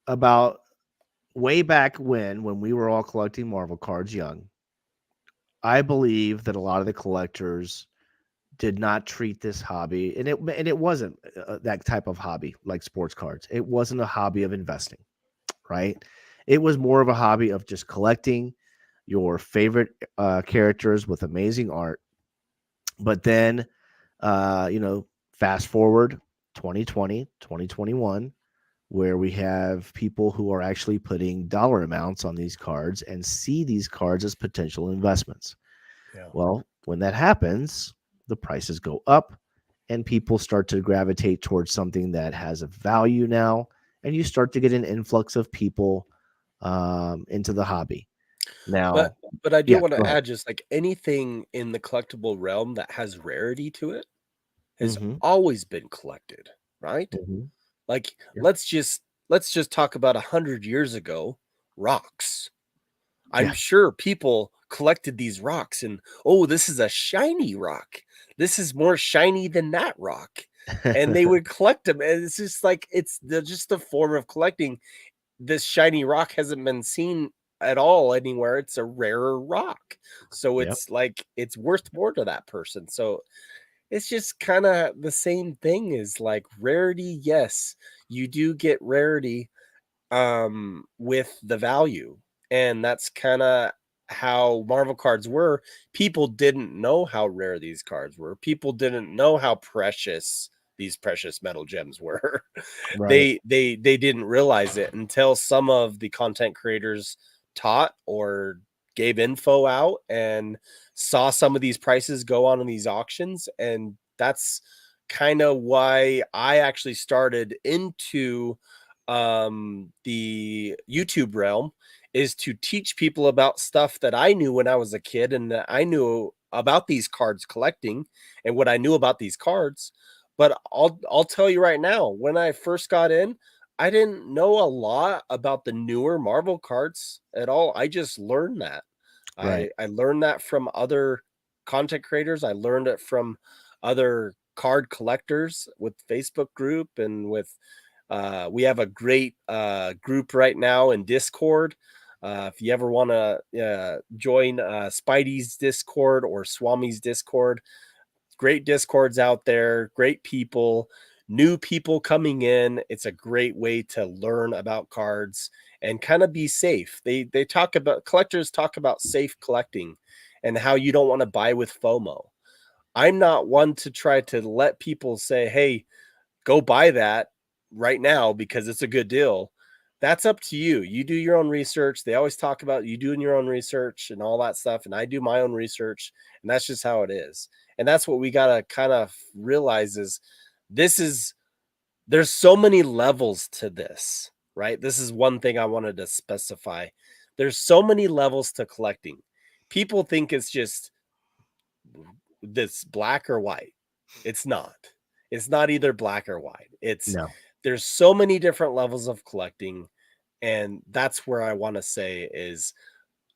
About way back when we were all collecting Marvel cards young, I believe that a lot of the collectors did not treat this hobby, and it wasn't that type of hobby like sports cards. It wasn't a hobby of investing, right? It was more of a hobby of just collecting your favorite characters with amazing art. But then, fast forward 2020, 2021, where we have people who are actually putting dollar amounts on these cards and see these cards as potential investments. Yeah. Well, when that happens, the prices go up and people start to gravitate towards something that has a value now, and you start to get an influx of people into the hobby. But Now, but I do yeah, want go to ahead. add just like anything in the collectible realm that has rarity to it has Hmm. always been collected, right? Hmm. Like Yeah. let's just talk about 100 years ago, rocks. I'm Yeah. sure people collected these rocks and, oh, this is a shiny rock. This is more shiny than that rock. And they would collect them. And it's just like just a form of collecting. This shiny rock hasn't been seen at all anywhere. It's a rarer rock. So Yep. it's like it's worth more to that person. So it's just kind of the same thing as like rarity. Yes, you do get rarity with the value, and that's kind of how Marvel cards were. People didn't know how rare these cards were. People didn't know how precious these precious metal gems were. Right. They didn't realize it until some of the content creators taught or gave info out and saw some of these prices go on in these auctions. And that's kind of why I actually started into the YouTube realm, is to teach people about stuff that I knew when I was a kid and that I knew about these cards collecting and what I knew about these cards. But I'll tell you right now, when I first got in, I didn't know a lot about the newer Marvel cards at all. I just learned that. Right. I learned that from other content creators. I learned it from other card collectors with Facebook group and with we have a great group right now in Discord. If you ever want to join Spidey's Discord or Swami's Discord, great Discords out there, great people, new people coming in. It's a great way to learn about cards and kind of be safe. They talk about collectors talk about safe collecting and how you don't want to buy with FOMO. I'm not one to try to let people say, "Hey, go buy that right now because it's a good deal." That's up to you. You do your own research. They always talk about you doing your own research and all that stuff. And I do my own research. And that's just how it is. And that's what we got to kind of realize is this is, there's so many levels to this, right? This is one thing I wanted to specify. There's so many levels to collecting. People think it's just this black or white. It's not. It's not either black or white. It's No. there's so many different levels of collecting, and that's where I want to say is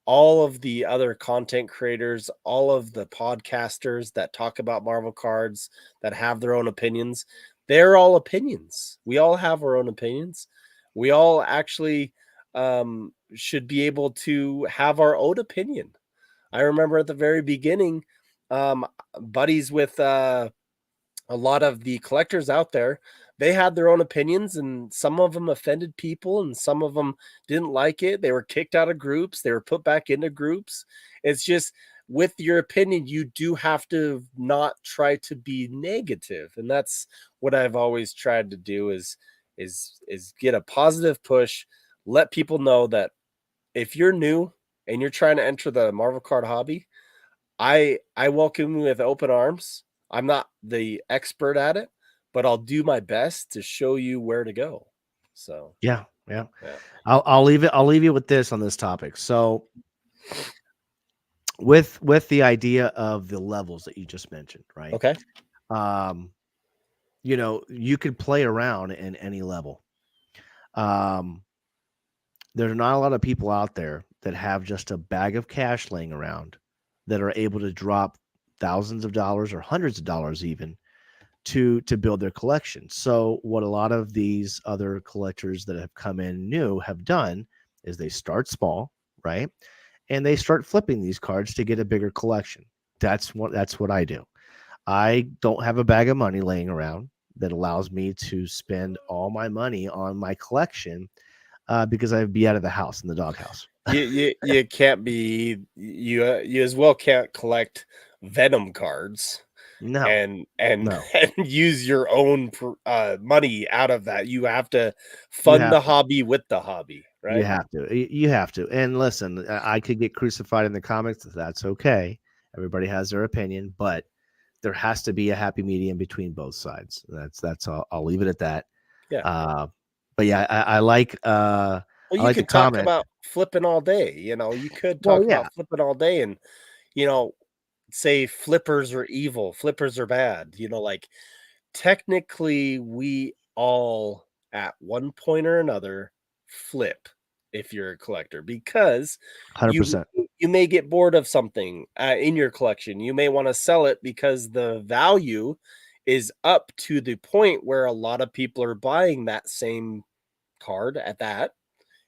all of the other content creators, all of the podcasters that talk about Marvel cards that have their own opinions, they're all opinions. We all have our own opinions. We all actually should be able to have our own opinion. I remember at the very beginning, um, buddies with a lot of the collectors out there, they had their own opinions, and some of them offended people, and some of them didn't like it. They were kicked out of groups, they were put back into groups. It's just with your opinion, you do have to not try to be negative, and that's what I've always tried to do is get a positive push, let people know that if you're new and you're trying to enter the Marvel card hobby, I welcome you with open arms. I'm not the expert at it, but I'll do my best to show you where to go. So, Yeah. Yeah. yeah. I'll leave you with this on this topic. So with the idea of the levels that you just mentioned, right? Okay. Um, you could play around in any level. Um, there's not a lot of people out there that have just a bag of cash laying around that are able to drop thousands of dollars or hundreds of dollars even to build their collection. So what a lot of these other collectors that have come in new have done is they start small, right? And they start flipping these cards to get a bigger collection. That's what I do. I don't have a bag of money laying around that allows me to spend all my money on my collection because I'd be out of the house in the doghouse. You can't be you as well can't collect Venom cards No, and no, and use your own money out of that. You have to you fund have the to. hobby with the hobby, You right? have to. You have to. And listen, I could get crucified in the comments. That's okay. Everybody has their opinion, but there has to be a happy medium between both sides. That's all. I'll leave it at that. Yeah. But yeah, I like Well, I you like the could talk comment. about flipping all day. You could Well, talk yeah, about flipping all day, and you know, say flippers are evil, flippers are bad. Like technically, we all at one point or another flip if you're a collector because hundred you percent. you may get bored of something in your collection. You may want to sell it because the value is up to the point where a lot of people are buying that same card at that,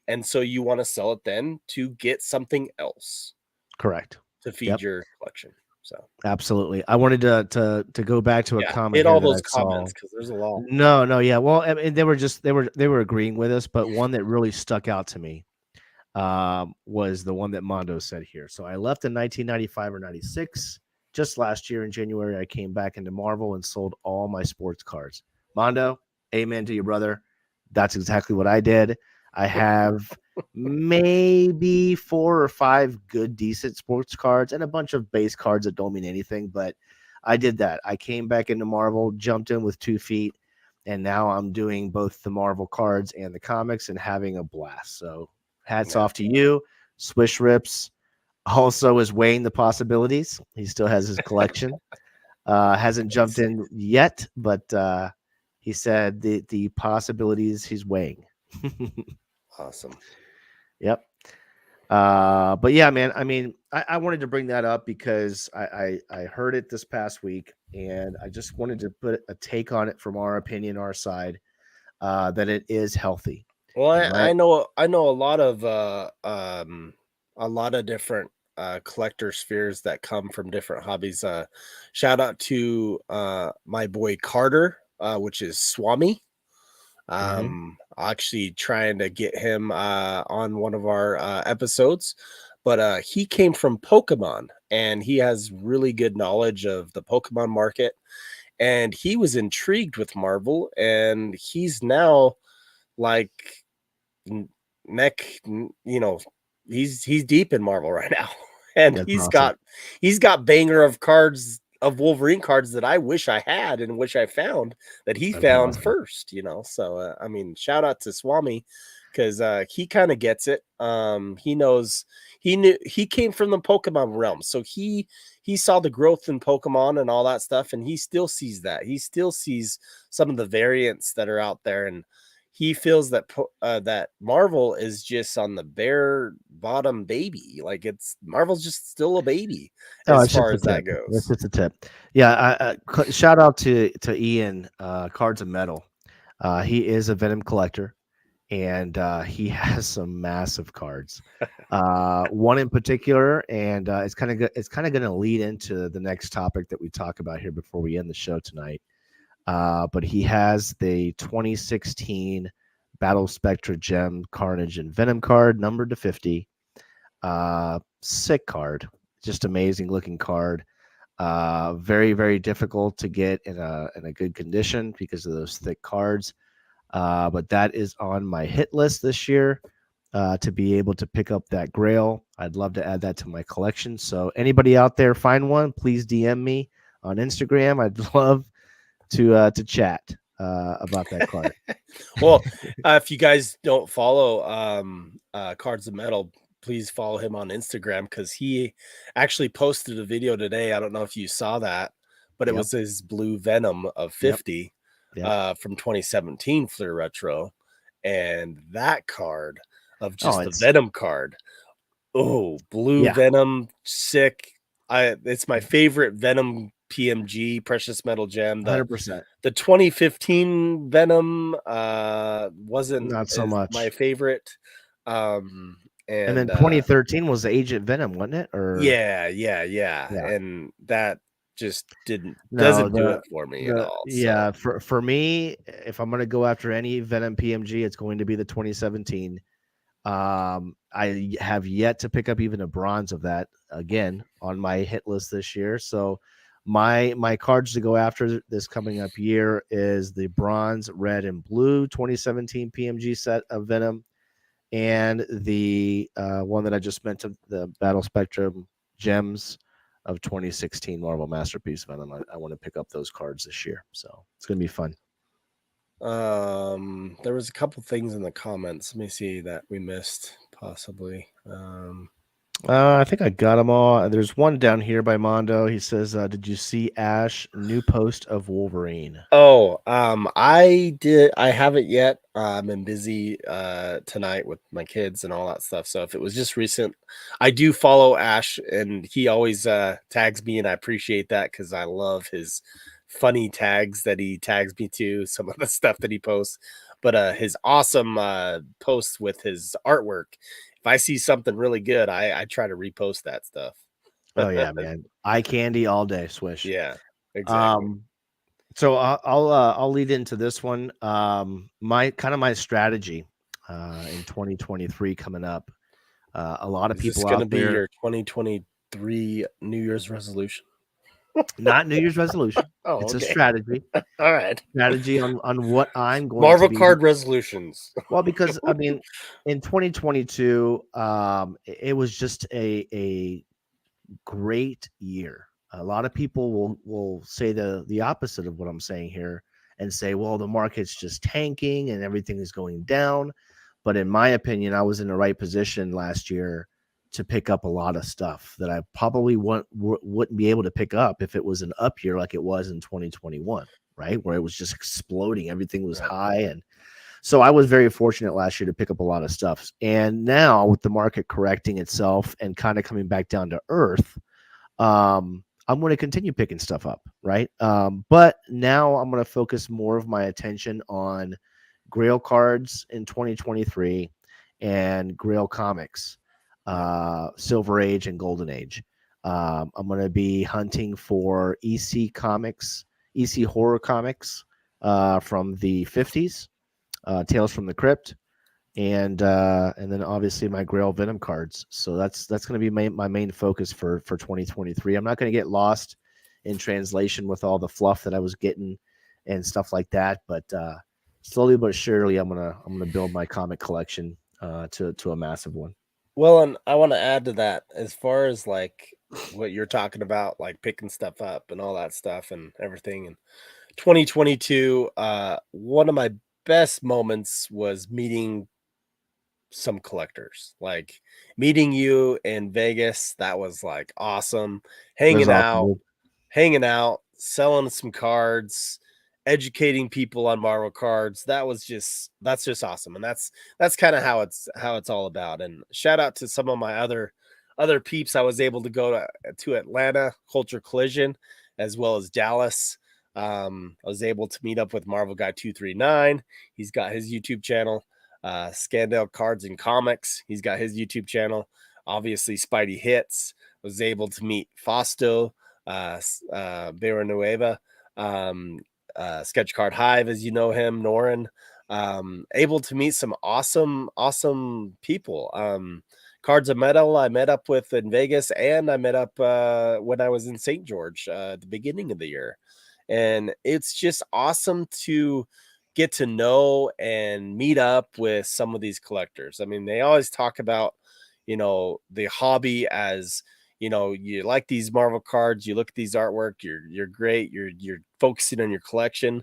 and so you want to sell it then to get something else Correct. to feed Yep. your collection. So Absolutely. I wanted to go back to a yeah, comment hit here all that I those saw. comments because there's a lot. No, no, yeah. Well, I mean, they were just they were agreeing with us, but one that really stuck out to me was the one that Mondo said here. So I left in 1995 or 96. Just last year in January, I came back into Marvel and sold all my sports cards. Mondo, amen to you, brother. That's exactly what I did. I have maybe 4 or 5 good, decent sports cards and a bunch of base cards that don't mean anything, but I did that. I came back into Marvel, jumped in with 2 feet, and now I'm doing both the Marvel cards and the comics and having a blast. So hats Yeah. off to you. Swish Rips also is weighing the possibilities. He still has his collection. Hasn't jumped in yet, but he said the possibilities he's weighing. Awesome. Yep. But yeah, man, I mean, I wanted to bring that up because I heard it this past week and I just wanted to put a take on it from our opinion, our side, that it is healthy. Well, And my I know a lot of different collector spheres that come from different hobbies. Shout out to my boy Carter, which is Swami. Mhm. Actually trying to get him on one of our episodes, but he came from Pokemon and he has really good knowledge of the Pokemon market, and he was intrigued with Marvel, and he's now like n- he's deep in Marvel right now. And That's awesome. he's got banger of cards of Wolverine cards that I wish I had and wish I found that he That's found awesome. first. So I mean, shout out to Swami because he kind of gets it. He knows he came from the Pokemon realm, so he saw the growth in Pokemon and all that stuff, and he still sees that. He still sees some of the variants that are out there, and he feels that that Marvel is just on the bare bottom baby. Like Marvel's just still a baby Oh, as it's just far a as that tip. It's goes. just a tip. Yeah. Shout out to Ian, Cards of Metal. He is a Venom collector, and he has some massive cards. One in particular, and it's kind of going to lead into the next topic that we talk about here before we end the show tonight. But he has the 2016 Battle Spectra Gem Carnage and Venom card, numbered to 50. Sick card, just amazing looking card. Very very difficult to get in a good condition because of those thick cards. But that is on my hit list this year to be able to pick up that Grail. I'd love to add that to my collection. So anybody out there find one, please DM me on Instagram. I'd love to chat about that card. Well, if you guys don't follow Cards of Metal, please follow him on Instagram because he actually posted a video today. I don't know if you saw that, but it Yep. was his Blue Venom of Yep. 50 Yep. from 2017 Fleer Retro, and that card of Oh, just the it's Venom card. Oh, Blue yeah, Venom, sick. It's my favorite Venom PMG Precious Metal Gem. The 100%. the 2015 Venom wasn't Not so as my much. favorite. And then And 2013 was Agent Venom, wasn't it? Or yeah. yeah. And that just No, doesn't do it for me at the all. So yeah, for me, if I'm gonna go after any Venom PMG, it's going to be the 2017. I have yet to pick up even a bronze of that again on my hit list this year. So my cards to go after this coming up year is the bronze, red, and blue 2017 PMG set of Venom, and the one that I just mentioned, the Battle Spectrum Gems of 2016 Marvel Masterpiece Venom. I want to pick up those cards this year, so it's gonna be fun. There was a couple things in the comments. Let me see that we missed possibly. I think I got them all. There's one down here by Mondo. He says, "Did you see Ash new post of Wolverine?" Oh, I did. I haven't yet. I've been busy tonight with my kids and all that stuff. So if it was just recent, I do follow Ash, and he always tags me, and I appreciate that because I love his funny tags that he tags me to. Some of the stuff that he posts, but his awesome posts with his artwork. If I see something really good, I try to repost that stuff. Oh yeah, man, eye candy all day, Swish. Yeah, exactly. So I'll lead into this one. My strategy in 2023 coming up. A lot of Is this people going to out be there, your 2023 New Year's resolution? not New Year's resolution. Oh, It's a okay. strategy. All right. Strategy on what I'm going to Marvel be. card resolutions. Well, because I mean, in 2022, it was just a great year. A lot of people will say the opposite of what I'm saying here and say, well, the market's just tanking and everything is going down. But in my opinion, I was in the right position last year to pick up a lot of stuff that I probably wouldn't be able to pick up if it was an up year like it was in 2021, right? Where it was just exploding. Everything was Right. high. And so I was very fortunate last year to pick up a lot of stuff. And now with the market correcting itself and kind of coming back down to earth, I'm going to continue picking stuff up, right? But now I'm going to focus more of my attention on Grail cards in 2023 and Grail comics, Silver Age and Golden Age. I'm going to be hunting for EC comics, EC horror comics from the 50s, Tales from the Crypt, and then obviously my Grail Venom cards. So that's going to be my main focus for 2023. I'm not going to get lost in translation with all the fluff that I was getting and stuff like that, but slowly but surely I'm gonna build my comic collection to a massive one. Well, and I want to add to that as far as like what you're talking about, like picking stuff up and all that stuff and everything. In 2022, one of my best moments was meeting some collectors, like meeting you in Vegas. That was like awesome. It was Hanging awesome, out, dude. selling some cards, educating people on Marvel cards. That's just awesome. And that's kind of how it's all about. And shout out to some of my other peeps. I was able to go to Atlanta Culture Collision as well as Dallas. I was able to meet up with Marvel Guy 239. He's got his YouTube channel. Scandale Cards and Comics. He's got his YouTube channel. Obviously, Spidey Hits. Was able to meet Fausto, Nueva, Sketch Card Hive, as you know him, Norin. Able to meet some awesome people. Cards of Metal, I met up with in Vegas, and I met up when I was in St. George at the beginning of the year. And it's just awesome to get to know and meet up with some of these collectors. I mean, they always talk about, the hobby as, you like these Marvel cards, you look at these artwork, you're great, you're focusing on your collection.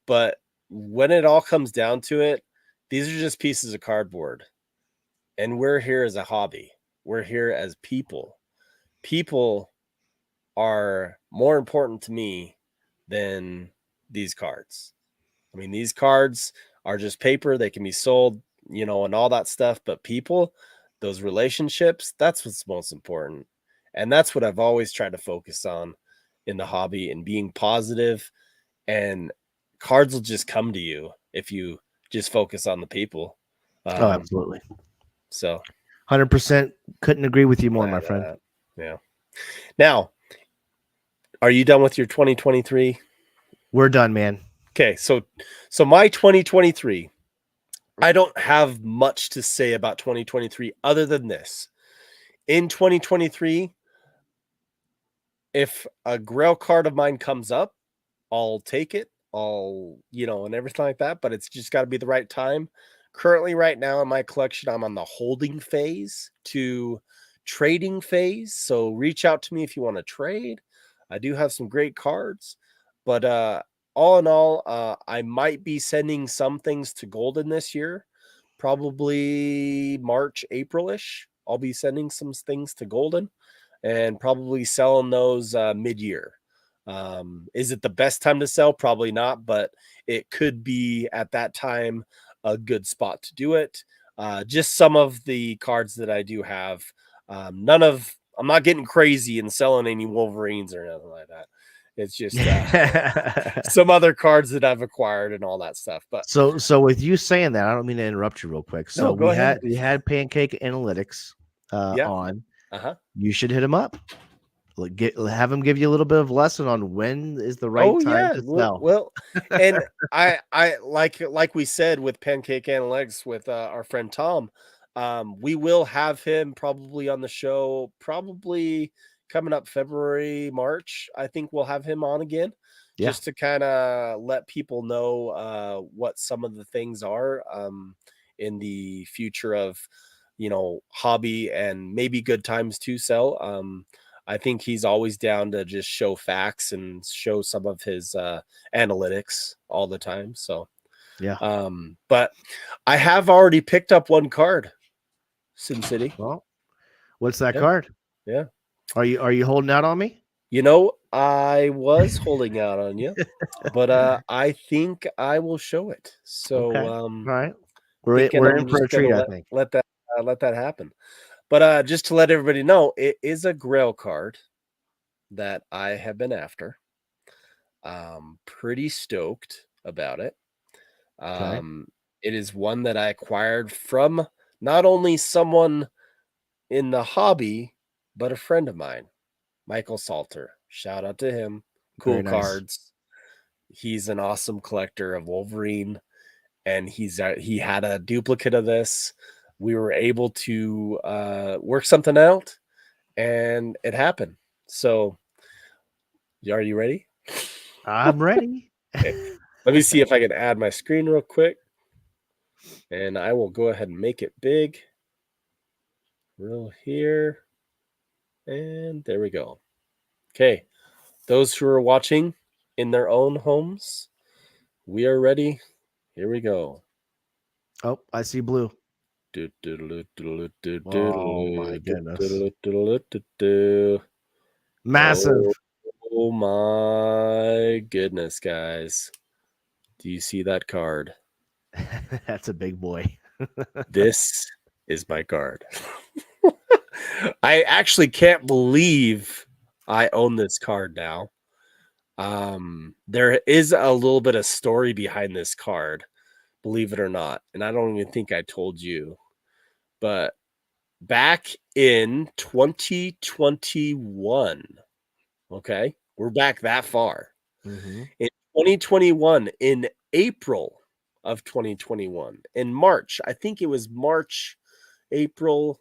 But when it all comes down to it, these are just pieces of cardboard. And we're here as a hobby. We're here as people. People are more important to me than these cards. I mean, these cards are just paper. They can be sold, and all that stuff. But people, those relationships, that's what's most important. And that's what I've always tried to focus on in the hobby and being positive. And cards will just come to you if you just focus on the people. Oh, absolutely. So 100% couldn't agree with you more, my friend. Yeah. Now, are you done with your 2023? We're done, man. Okay, so my 2023, I don't have much to say about 2023 other than this. In 2023, if a Grail card of mine comes up, I'll take it. And everything like that, but it's just got to be the right time. Currently, right now in my collection, I'm on the holding phase to trading phase. So reach out to me if you want to trade. I do have some great cards, but all in all, I might be sending some things to Golden this year, probably March, April-ish. I'll be sending some things to Golden and probably selling those mid-year. Is it the best time to sell? Probably not, but it could be at that time a good spot to do it. Just some of the cards that I do have. I'm not getting crazy and selling any Wolverines or nothing like that. It's just some other cards that I've acquired and all that stuff. But so with you saying that, I don't mean to interrupt you real quick. So no, go ahead. We had Pancake Analytics Yeah. on. Uh-huh. You should hit him up. Have him give you a little bit of lesson on when is the right time to sell. Well, and I like we said with Pancake Analytics with our friend Tom, we will have him probably on the show, probably coming up February, March. I think we'll have him on again, just to kind of let people know what some of the things are in the future of, hobby and maybe good times to sell. I think he's always down to just show facts and show some of his analytics all the time. So, yeah. But I have already picked up one card, Sin City. Well, what's that card? Yeah. Are you holding out on me? I was holding out on you, but I think I will show it. So, okay. All right, we're in for a treat. I think let that happen. But just to let everybody know, it is a Grail card that I have been after. Pretty stoked about it. It is one that I acquired from not only someone in the hobby, but a friend of mine, Michael Salter. Shout out to him. Cool cards. He's an awesome collector of Wolverine, and he had a duplicate of this. We were able to work something out, and it happened. So, are you ready? I'm ready. Okay. Let me see if I can add my screen real quick, and I will go ahead and make it big. Real here, and there we go. Okay, those who are watching in their own homes, we are ready. Here we go. Oh, I see blue. Oh my goodness. Massive. Oh my goodness, guys. Do you see that card? That's a big boy. This is my card. I actually can't believe I own this card now. There is a little bit of story behind this card, believe it or not. And I don't even think I told you. But back in 2021, okay, we're back that far. Mm-hmm. In 2021, in April of 2021, in March, I think it was March, April,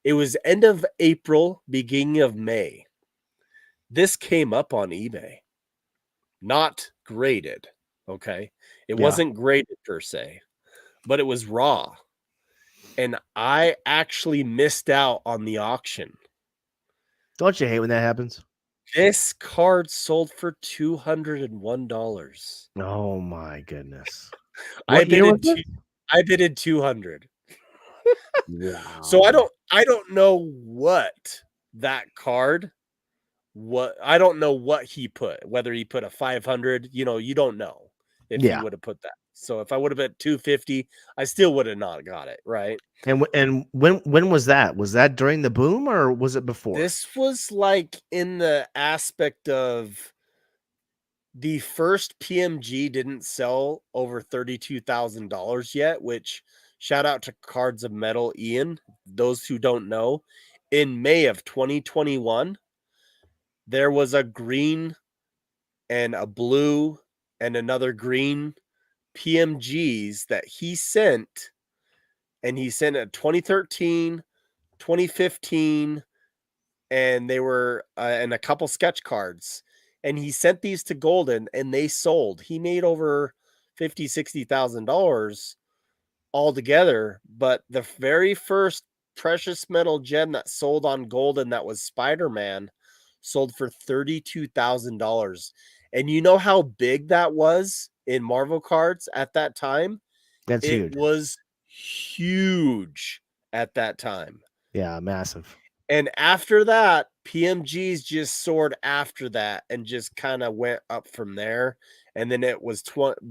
it was end of April, beginning of May. This came up on eBay, not graded, okay? It wasn't graded per se, but it was raw. And I actually missed out on the auction. Don't you hate when that happens? This card sold for $201. Oh my goodness. I bid in 200. Wow. So I don't know what that card, I don't know what he put, whether he put a 500, you don't know if he would have put that. So if I would have bet 250, I still would have not got it, right? And when was that? Was that during the boom or was it before? This was like in the aspect of the first PMG didn't sell over $32,000 yet, which shout out to Cards of Metal Ian. Those who don't know, in May of 2021, there was a green and a blue and another green PMGs that he sent, and he sent a 2013, 2015, and they were and a couple sketch cards, and he sent these to Golden and they sold. He made over $50,000-$60,000 altogether, but the very first precious metal gem that sold on Golden that was Spider-Man sold for $32,000. And you know how big that was in Marvel cards at that time? That's It huge. was huge at that time. Yeah, massive. And after that, PMGs just soared after that and just kind of went up from there. And then it was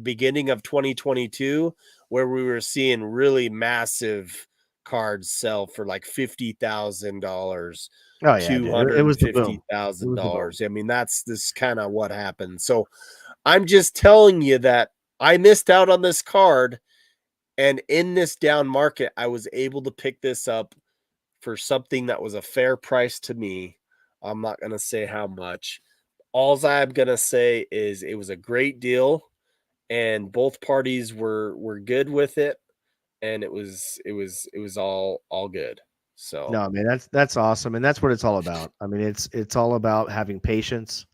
beginning of 2022 where we were seeing really massive cards sell for like $50,000, Oh yeah, two dude. hundred It and was the fifty boom. It thousand was the boom. dollars. I mean, that's this kind of what happened. So I'm just telling you that I missed out on this card, and in this down market, I was able to pick this up for something that was a fair price to me. I'm not going to say how much. All I'm going to say is it was a great deal and both parties were good with it, and it was all good. So, No, man, that's awesome, and that's what it's all about. I mean, it's all about having patience.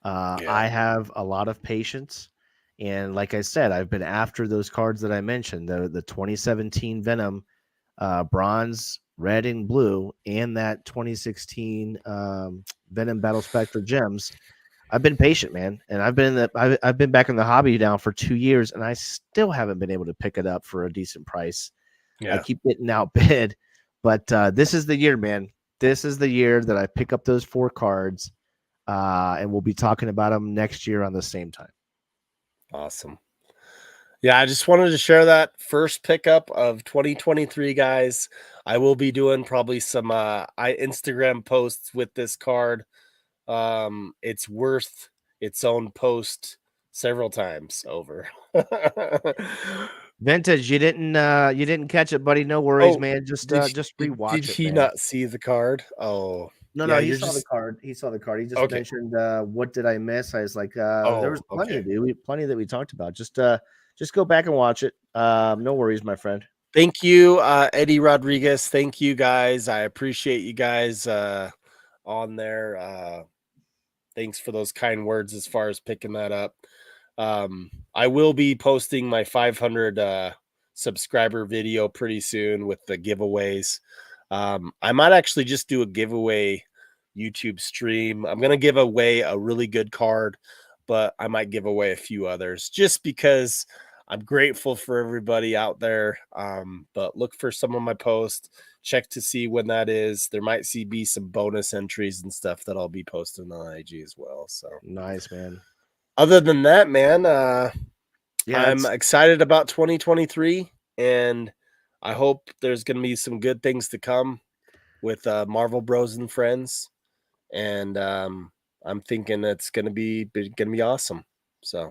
yeah. I have a lot of patience, and like I said, I've been after those cards that I mentioned, the 2017 Venom, bronze, red, and blue, and that 2016 Venom Battle Spectre gems. I've been patient, man, and I've been back in the hobby now for 2 years, and I still haven't been able to pick it up for a decent price. I Yeah. keep getting outbid, but this is the year, man. This is the year that I pick up those 4 cards, and we'll be talking about them next year on the same time. Awesome. Yeah, I just wanted to share that first pickup of 2023, guys. I will be doing probably some Instagram posts with this card. It's worth its own post several times over. Vintage, you didn't catch it, buddy. No worries, Oh, man. Just did rewatch it, he man. not see the card? Oh, No, yeah, no, he you're saw the just card. He saw the card. He just okay. mentioned, what did I miss? I was like, there was Oh, plenty, okay. dude. Plenty that we talked about. Just go back and watch it. No worries, my friend. Thank you, Eddie Rodriguez. Thank you, guys. I appreciate you guys on there. Thanks for those kind words as far as picking that up. I will be posting my 500 subscriber video pretty soon with the giveaways. I might actually just do a giveaway YouTube stream. I'm going to give away a really good card, but I might give away a few others just because I'm grateful for everybody out there. But look for some of my posts, check to see when that is. There might be some bonus entries and stuff that I'll be posting on IG as well. So Nice, man. other than that, man, Yeah, I'm it's excited about 2023, and I hope there's going to be some good things to come with Marvel Bros and Friends, and I'm thinking it's going to be awesome. So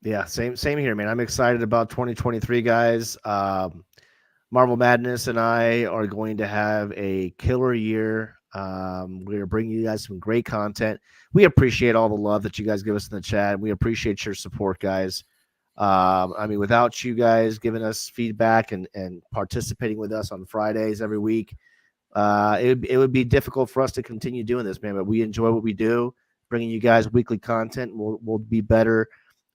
yeah, same here, man. I'm excited about 2023, guys. Marvel Madness and I are going to have a killer year. We're bringing you guys some great content. We appreciate all the love that you guys give us in the chat. We appreciate your support, guys. I mean, without you guys giving us feedback and participating with us on Fridays every week, it would be difficult for us to continue doing this, man. But we enjoy what we do, bringing you guys weekly content. We'll be better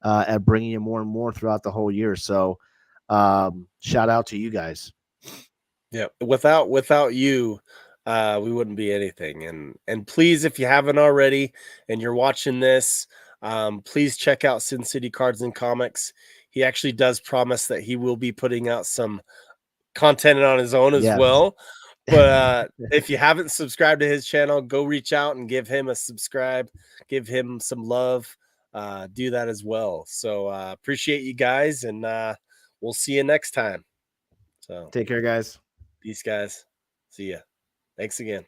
at bringing you more and more throughout the whole year. So, shout out to you guys. yeah, without you, we wouldn't be anything. And please, if you haven't already, and you're watching this, please check out Sin City Cards and Comics. He actually does promise that he will be putting out some content on his own as Yes. well. But if you haven't subscribed to his channel, go reach out and give him a subscribe, give him some love. Do that as well. So appreciate you guys, and we'll see you next time. So Take care, guys. peace, guys. See ya. Thanks again.